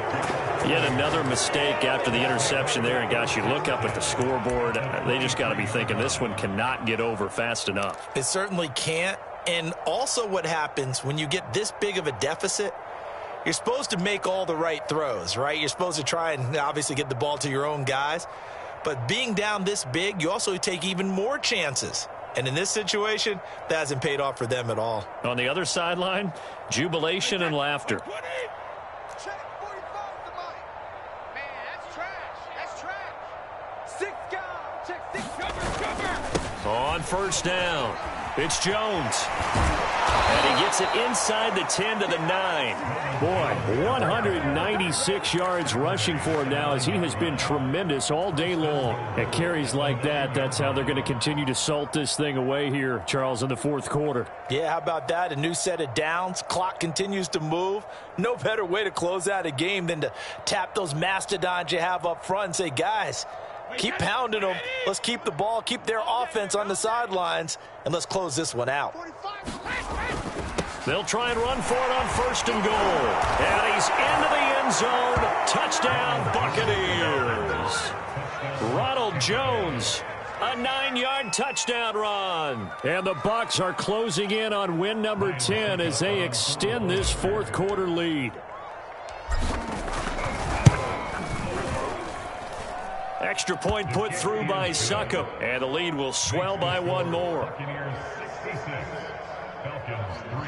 Speaker 2: Yet another mistake after the interception there. And, gosh, you look up at the scoreboard. They just got to be thinking this one cannot get over fast enough.
Speaker 3: It certainly can't. And also what happens when you get this big of a deficit, you're supposed to make all the right throws, right? You're supposed to try and obviously get the ball to your own guys. But being down this big, you also take even more chances. And in this situation, that hasn't paid off for them at all.
Speaker 1: On the other sideline, jubilation and laughter.
Speaker 4: Check 45 the mic. Man, that's trash. That's trash. 6 guys. Check 6. Cover.
Speaker 1: On first down, it's Jones. And he gets it inside the 10 to the 9. Boy, 196 yards rushing for him now as he has been tremendous all day long. At carries like that, that's how they're going to continue to salt this thing away here, Charles, in the fourth quarter.
Speaker 3: Yeah, how about that? A new set of downs. Clock continues to move. No better way to close out a game than to tap those mastodons you have up front and say, guys, keep pounding them. Let's keep the ball, keep their offense on the sidelines, and let's close this one out.
Speaker 1: They'll try and run for it on first and goal. And he's into the end zone. Touchdown, Buccaneers. Ronald Jones, a 9-yard touchdown run. And the Bucs are closing in on win number 10 as they extend this fourth quarter lead. Extra point put through by Succop. And the lead will swell by one more.
Speaker 5: Buccaneers 66, Falcons 3.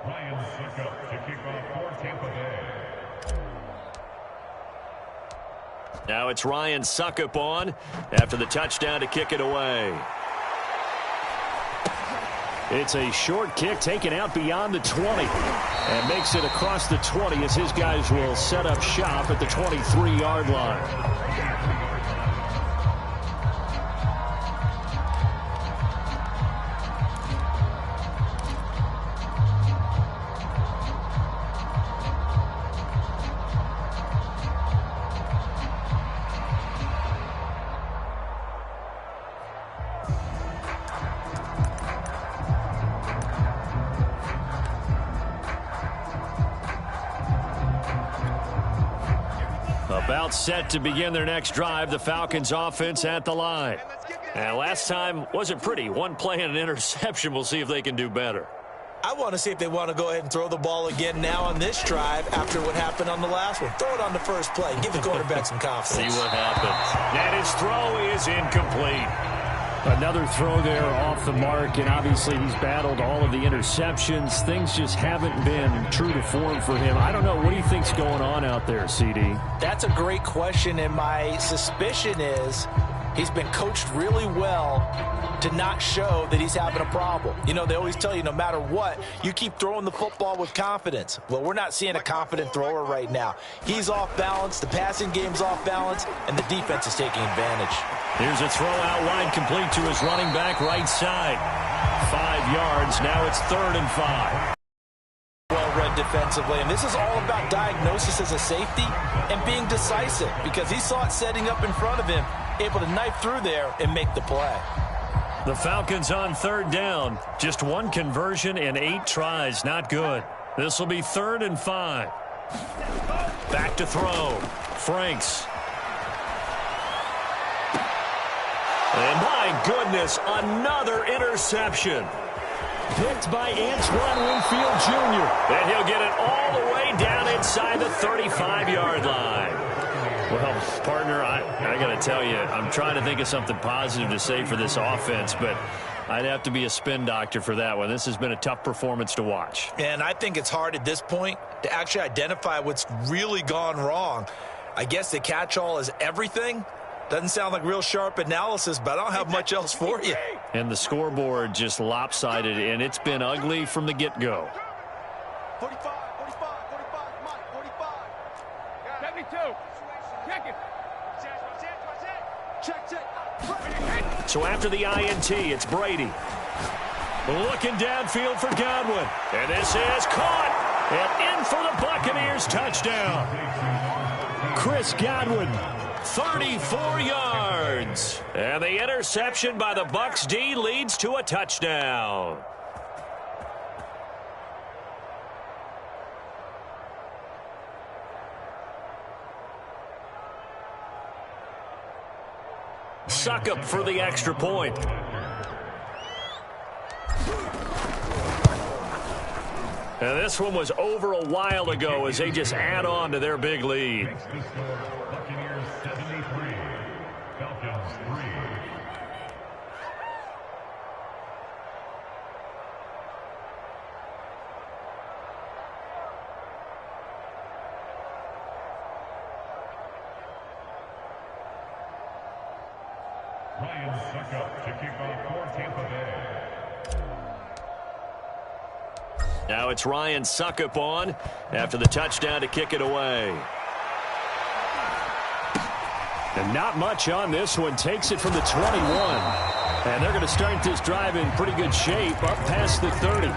Speaker 5: Ryan Succop to kick off for Tampa Bay.
Speaker 1: Now it's Ryan Succop on after the touchdown to kick it away. It's a short kick taken out beyond the 20 and makes it across the 20 as his guys will set up shop at the 23-yard line. About set to begin their next drive, the Falcons offense at the line. And last time wasn't pretty. One play and an interception. We'll see if they can do better.
Speaker 3: I want to see if they want to go ahead and throw the ball again now on this drive after what happened on the last one. Throw it on the first play. Give the quarterback some confidence.
Speaker 1: See what happens. And his throw is incomplete. Another throw there off the mark, and obviously he's battled all of the interceptions. Things just haven't been true to form for him. I don't know. What do you think's going on out there, CD?
Speaker 3: That's a great question, and my suspicion is he's been coached really well to not show that he's having a problem. You know, they always tell you no matter what, you keep throwing the football with confidence. Well, we're not seeing a confident thrower right now. He's off balance, the passing game's off balance, and the defense is taking advantage.
Speaker 1: Here's a throw out wide complete to his running back right side. 5 yards. Now it's 3rd and 5.
Speaker 3: Well read defensively, and this is all about diagnosis as a safety and being decisive because he saw it setting up in front of him, able to knife through there and make the play.
Speaker 1: The Falcons on 3rd down. Just one conversion in 8 tries. Not good. This will be 3rd and 5. Back to throw. Franks. And my goodness, another interception. Picked by Antoine Winfield Jr. And he'll get it all the way down inside the 35-yard line. Well, partner, I got to tell you, I'm trying to think of something positive to say for this offense, but I'd have to be a spin doctor for that one. This has been a tough performance to watch.
Speaker 3: And I think it's hard at this point to actually identify what's really gone wrong. I guess the catch-all is everything. Doesn't sound like real sharp analysis, but I don't have much else for you.
Speaker 1: And the scoreboard just lopsided, and it's been ugly from the get-go.
Speaker 4: 45, 45, 45, Mike, 45.
Speaker 6: 72. Check it.
Speaker 4: Check.
Speaker 1: So after the INT, it's Brady. Looking downfield for Godwin. And this is caught. And in for the Buccaneers touchdown. Chris Godwin, 34 yards. And the interception by the Bucs D leads to a touchdown.
Speaker 2: Suckup for the extra point. And this one was over a while ago as they just add on to their big lead.
Speaker 5: Buccaneers 73, Falcons 3. Ryan Suckup to kick off for Tampa Bay.
Speaker 2: Now it's Ryan Suckup on after the touchdown to kick it away.
Speaker 1: And not much on this one. Takes it from the 21. And they're going to start this drive in pretty good shape up past the 30.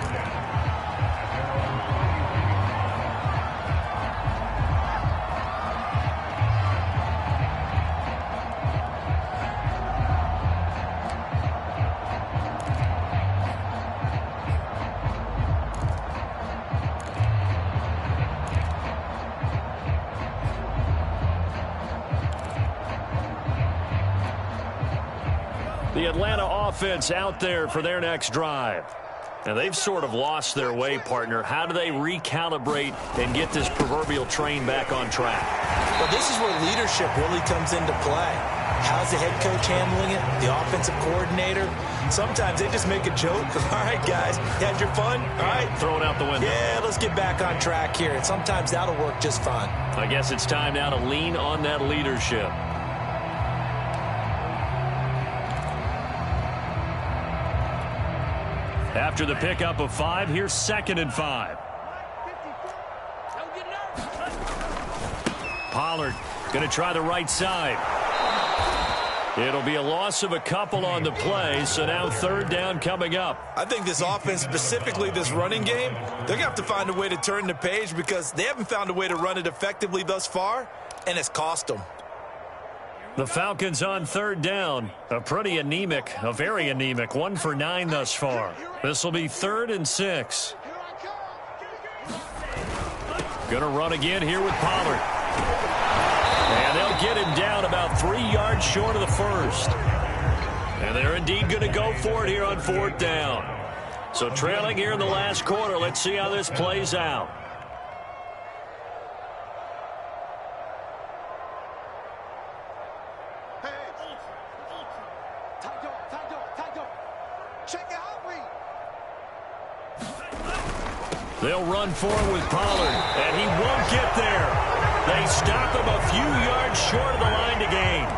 Speaker 2: The Atlanta offense out there for their next drive. And they've sort of lost their way, partner. How do they recalibrate and get this proverbial train back on track?
Speaker 3: Well, this is where leadership really comes into play. How's the head coach handling it? The offensive coordinator? Sometimes they just make a joke. All right, guys, you had your fun? All right.
Speaker 2: Throw it out the window.
Speaker 3: Yeah, let's get back on track here. And sometimes that'll work just fine.
Speaker 2: I guess it's time now to lean on that leadership.
Speaker 1: After the pickup of 5, here's 2nd and 5. Pollard going to try the right side. It'll be a loss of a couple on the play, so now 3rd down coming up.
Speaker 3: I think this offense, specifically this running game, they're going to have to find a way to turn the page because they haven't found a way to run it effectively thus far, and it's cost them.
Speaker 1: The Falcons on 3rd down. A very anemic 1 for 9 thus far. This will be 3rd and 6. Gonna run again here with Pollard. And they'll get him down about 3 yards short of the 1st. And they're indeed gonna go for it here on 4th down. So trailing here in the last quarter. Let's see how this plays out. They'll run forward with Pollard, and he won't get there. They stop him a few yards short of the line to gain.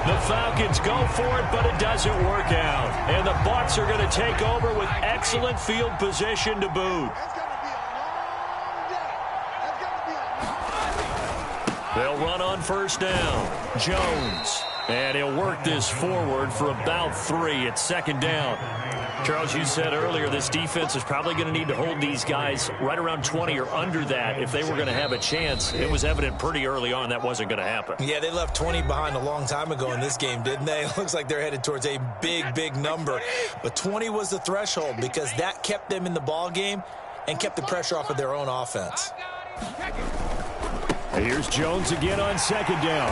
Speaker 1: The Falcons go for it, but it doesn't work out. And the Bucs are going to take over with excellent field position to boot. They'll run on 1st down. Jones. And he'll work this forward for about 3 at 2nd down. Charles, you said earlier this defense is probably going to need to hold these guys right around 20 or under that if they were going to have a chance. It was evident pretty early on that wasn't going to happen.
Speaker 3: Yeah, they left 20 behind a long time ago in this game, didn't they? It looks like they're headed towards a big number. But 20 was the threshold because that kept them in the ball game and kept the pressure off of their own offense.
Speaker 1: Here's Jones again on 2nd down.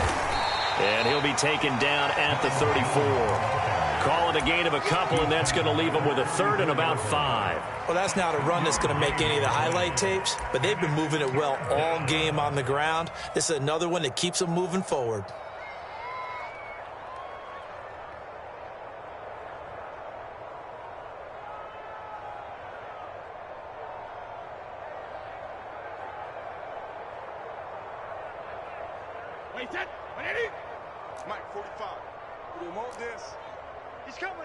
Speaker 2: And he'll be taken down at the 34. Call it a gain of a couple, and that's going to leave them with a 3rd and about 5.
Speaker 3: Well, that's not a run that's going to make any of the highlight tapes, but they've been moving it well all game on the ground. This is another one that keeps them moving forward.
Speaker 6: Wait, that. Ready?
Speaker 4: Mike, 45. We remote this. He's coming.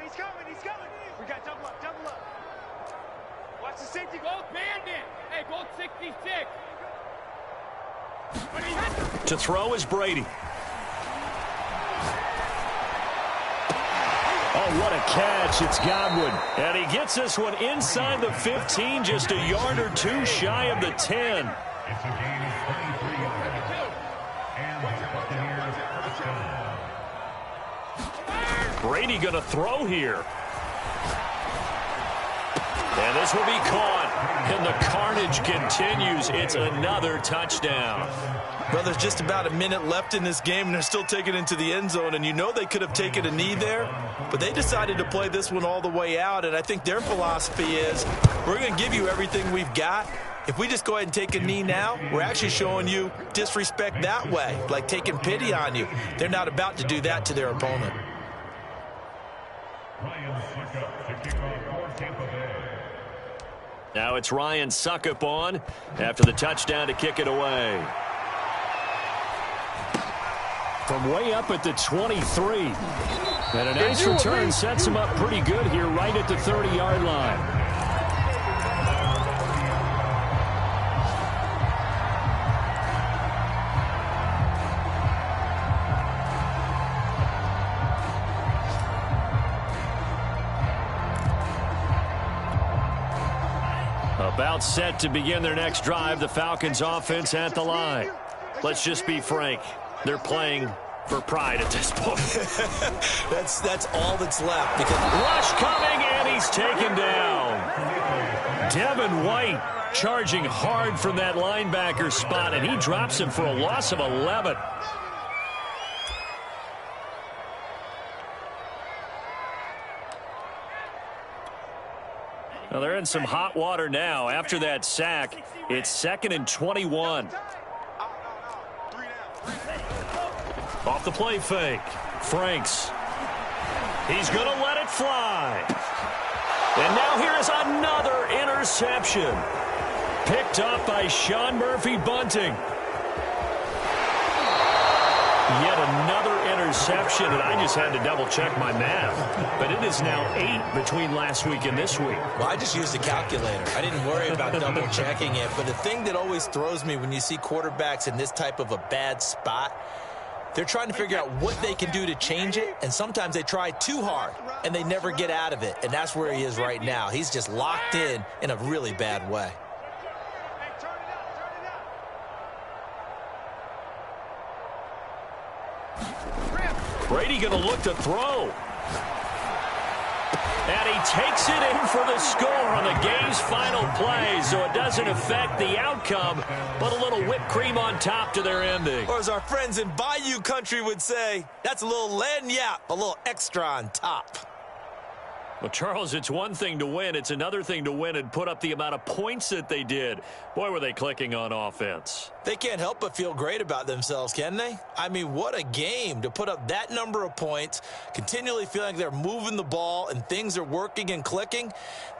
Speaker 4: We got double up. Watch the safety.
Speaker 6: Gold bandit. Hey, gold 66.
Speaker 2: To throw is Brady.
Speaker 1: Oh, what a catch. It's Godwin. And he gets this one inside the 15, just a yard or 2 shy of the 10.
Speaker 5: It's a gain of 33 yards. And the Buccaneers touchdown.
Speaker 2: Brady going to throw here.
Speaker 1: And this will be caught, and the carnage continues. It's another touchdown.
Speaker 3: Well, there's just about a minute left in this game, and they're still taking it into the end zone. And you know they could have taken a knee there, but they decided to play this one all the way out. And I think their philosophy is, we're going to give you everything we've got. If we just go ahead and take a knee now, we're actually showing you disrespect that way, like taking pity on you. They're not about to do that to their opponent.
Speaker 5: Ryan Suckup to kick off for Tampa Bay.
Speaker 1: Now it's Ryan Suckup on after the touchdown to kick it away. From way up at the 23. And a nice return sets him up pretty good here right at the 30-yard line. About set to begin their next drive, the Falcons offense at the line. Let's just be frank. They're playing for pride at this point.
Speaker 3: That's all that's left. Because
Speaker 1: rush coming, and he's taken down. Devin White charging hard from that linebacker spot, and he drops him for a loss of 11. Well, they're in some hot water now. After that sack, it's 2nd and 21. Off the play fake. Franks. He's going to let it fly. And now here is another interception. Picked up by Sean Murphy-Bunting. Yet another interception, and I just had to double-check my math. But it is now 8 between last week and this week.
Speaker 3: Well, I just used a calculator. I didn't worry about double-checking it. But the thing that always throws me when you see quarterbacks in this type of a bad spot, they're trying to figure out what they can do to change it, and sometimes they try too hard, and they never get out of it. And that's where he is right now. He's just locked in a really bad way.
Speaker 1: Brady going to look to throw. And he takes it in for the score on the game's final play, so it doesn't affect the outcome, but a little whipped cream on top to their ending.
Speaker 3: Or as our friends in Bayou country would say, that's a little lagniappe, a little extra on top.
Speaker 1: Well, Charles, it's one thing to win. It's another thing to win and put up the amount of points that they did. Boy, were they clicking on offense.
Speaker 3: They can't help but feel great about themselves, can they? I mean, what a game to put up that number of points, continually feeling like they're moving the ball and things are working and clicking.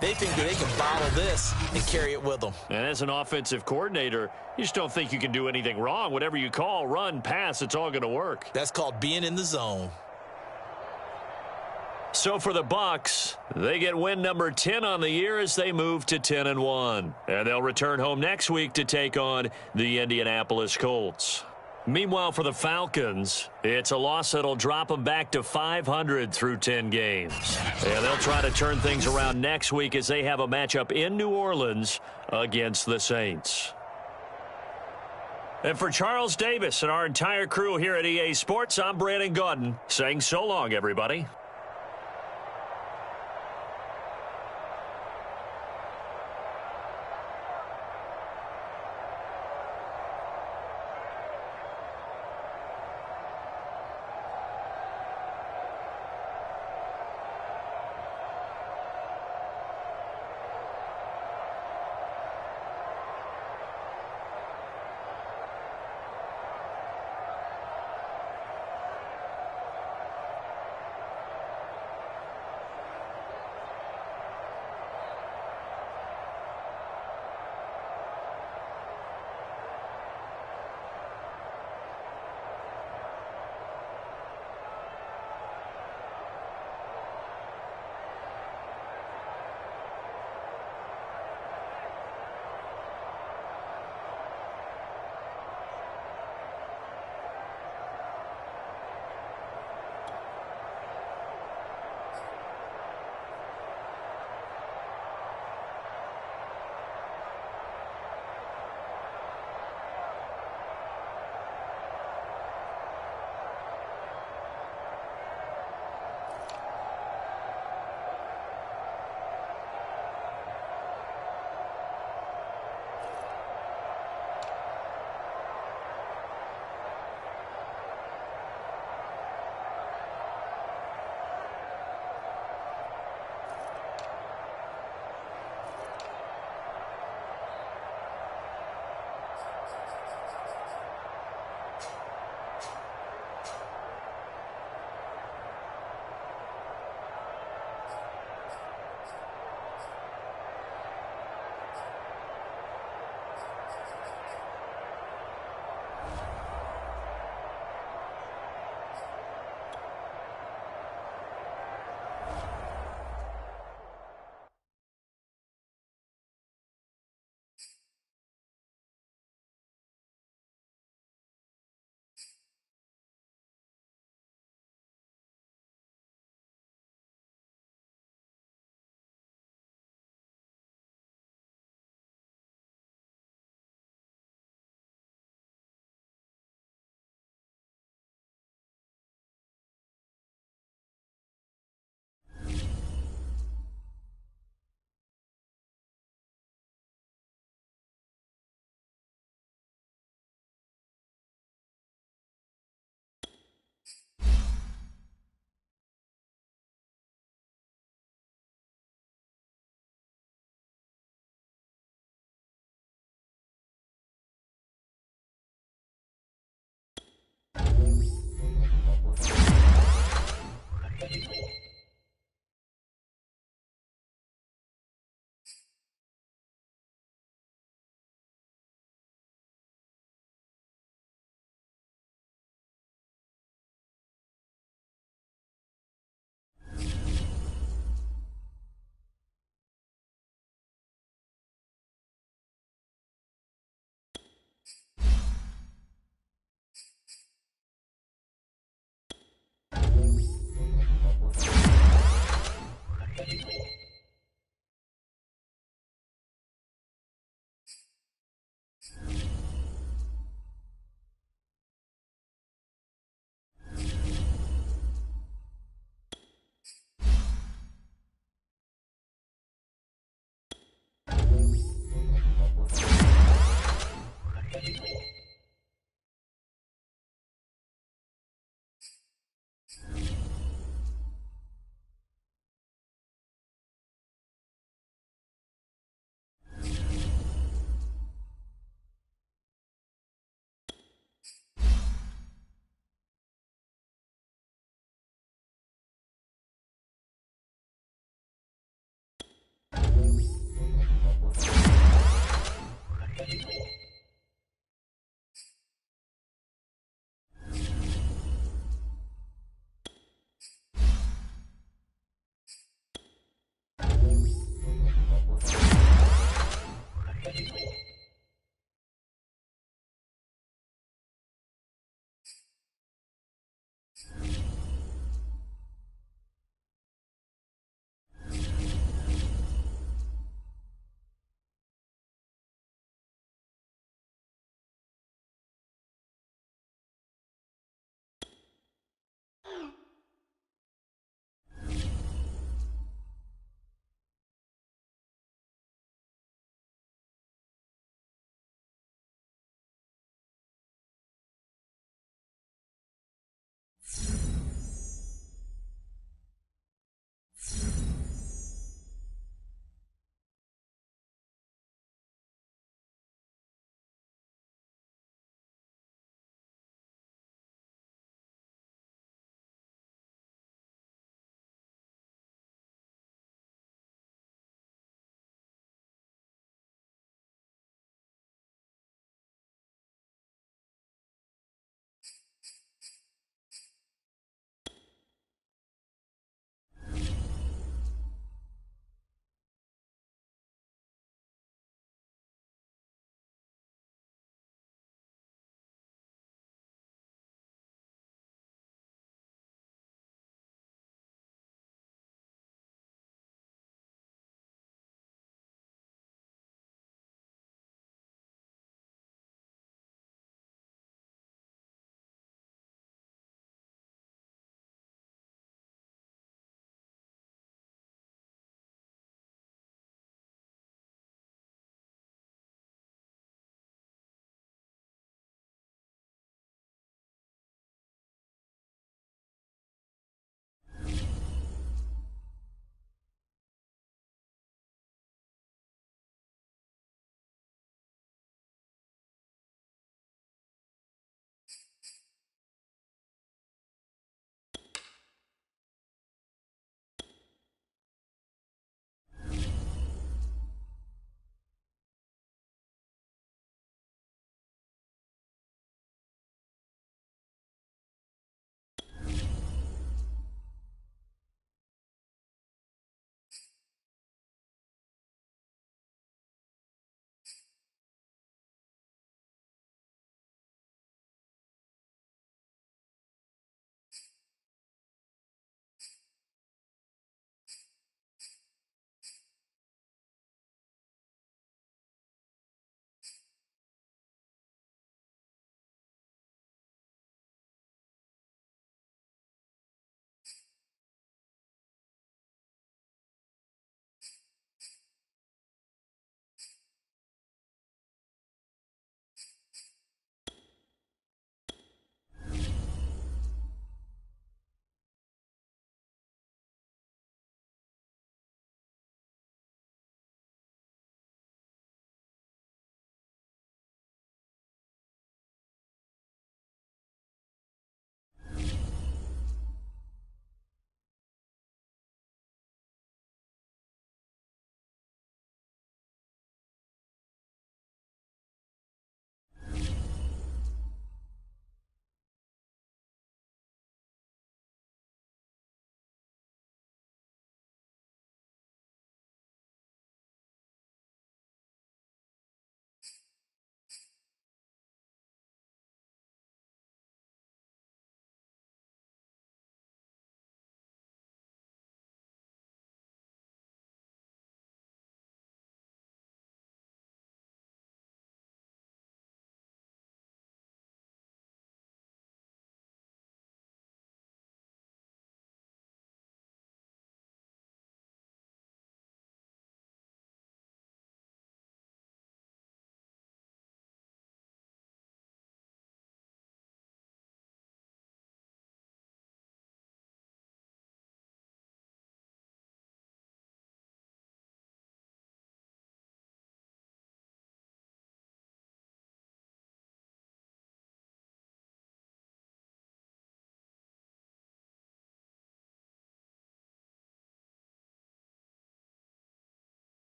Speaker 3: They think that they can bottle this and carry it with them.
Speaker 1: And as an offensive coordinator, you just don't think you can do anything wrong. Whatever you call, run, pass, it's all going to work.
Speaker 3: That's called being in the zone.
Speaker 1: So for the Bucs, they get win number 10 on the year as they move to 10-1. And they'll return home next week to take on the Indianapolis Colts. Meanwhile, for the Falcons, it's a loss that'll drop them back to 500 through 10 games. And they'll try to turn things around next week as they have a matchup in New Orleans against the Saints. And for Charles Davis and our entire crew here at EA Sports, I'm Brandon Gaudin saying so long, everybody.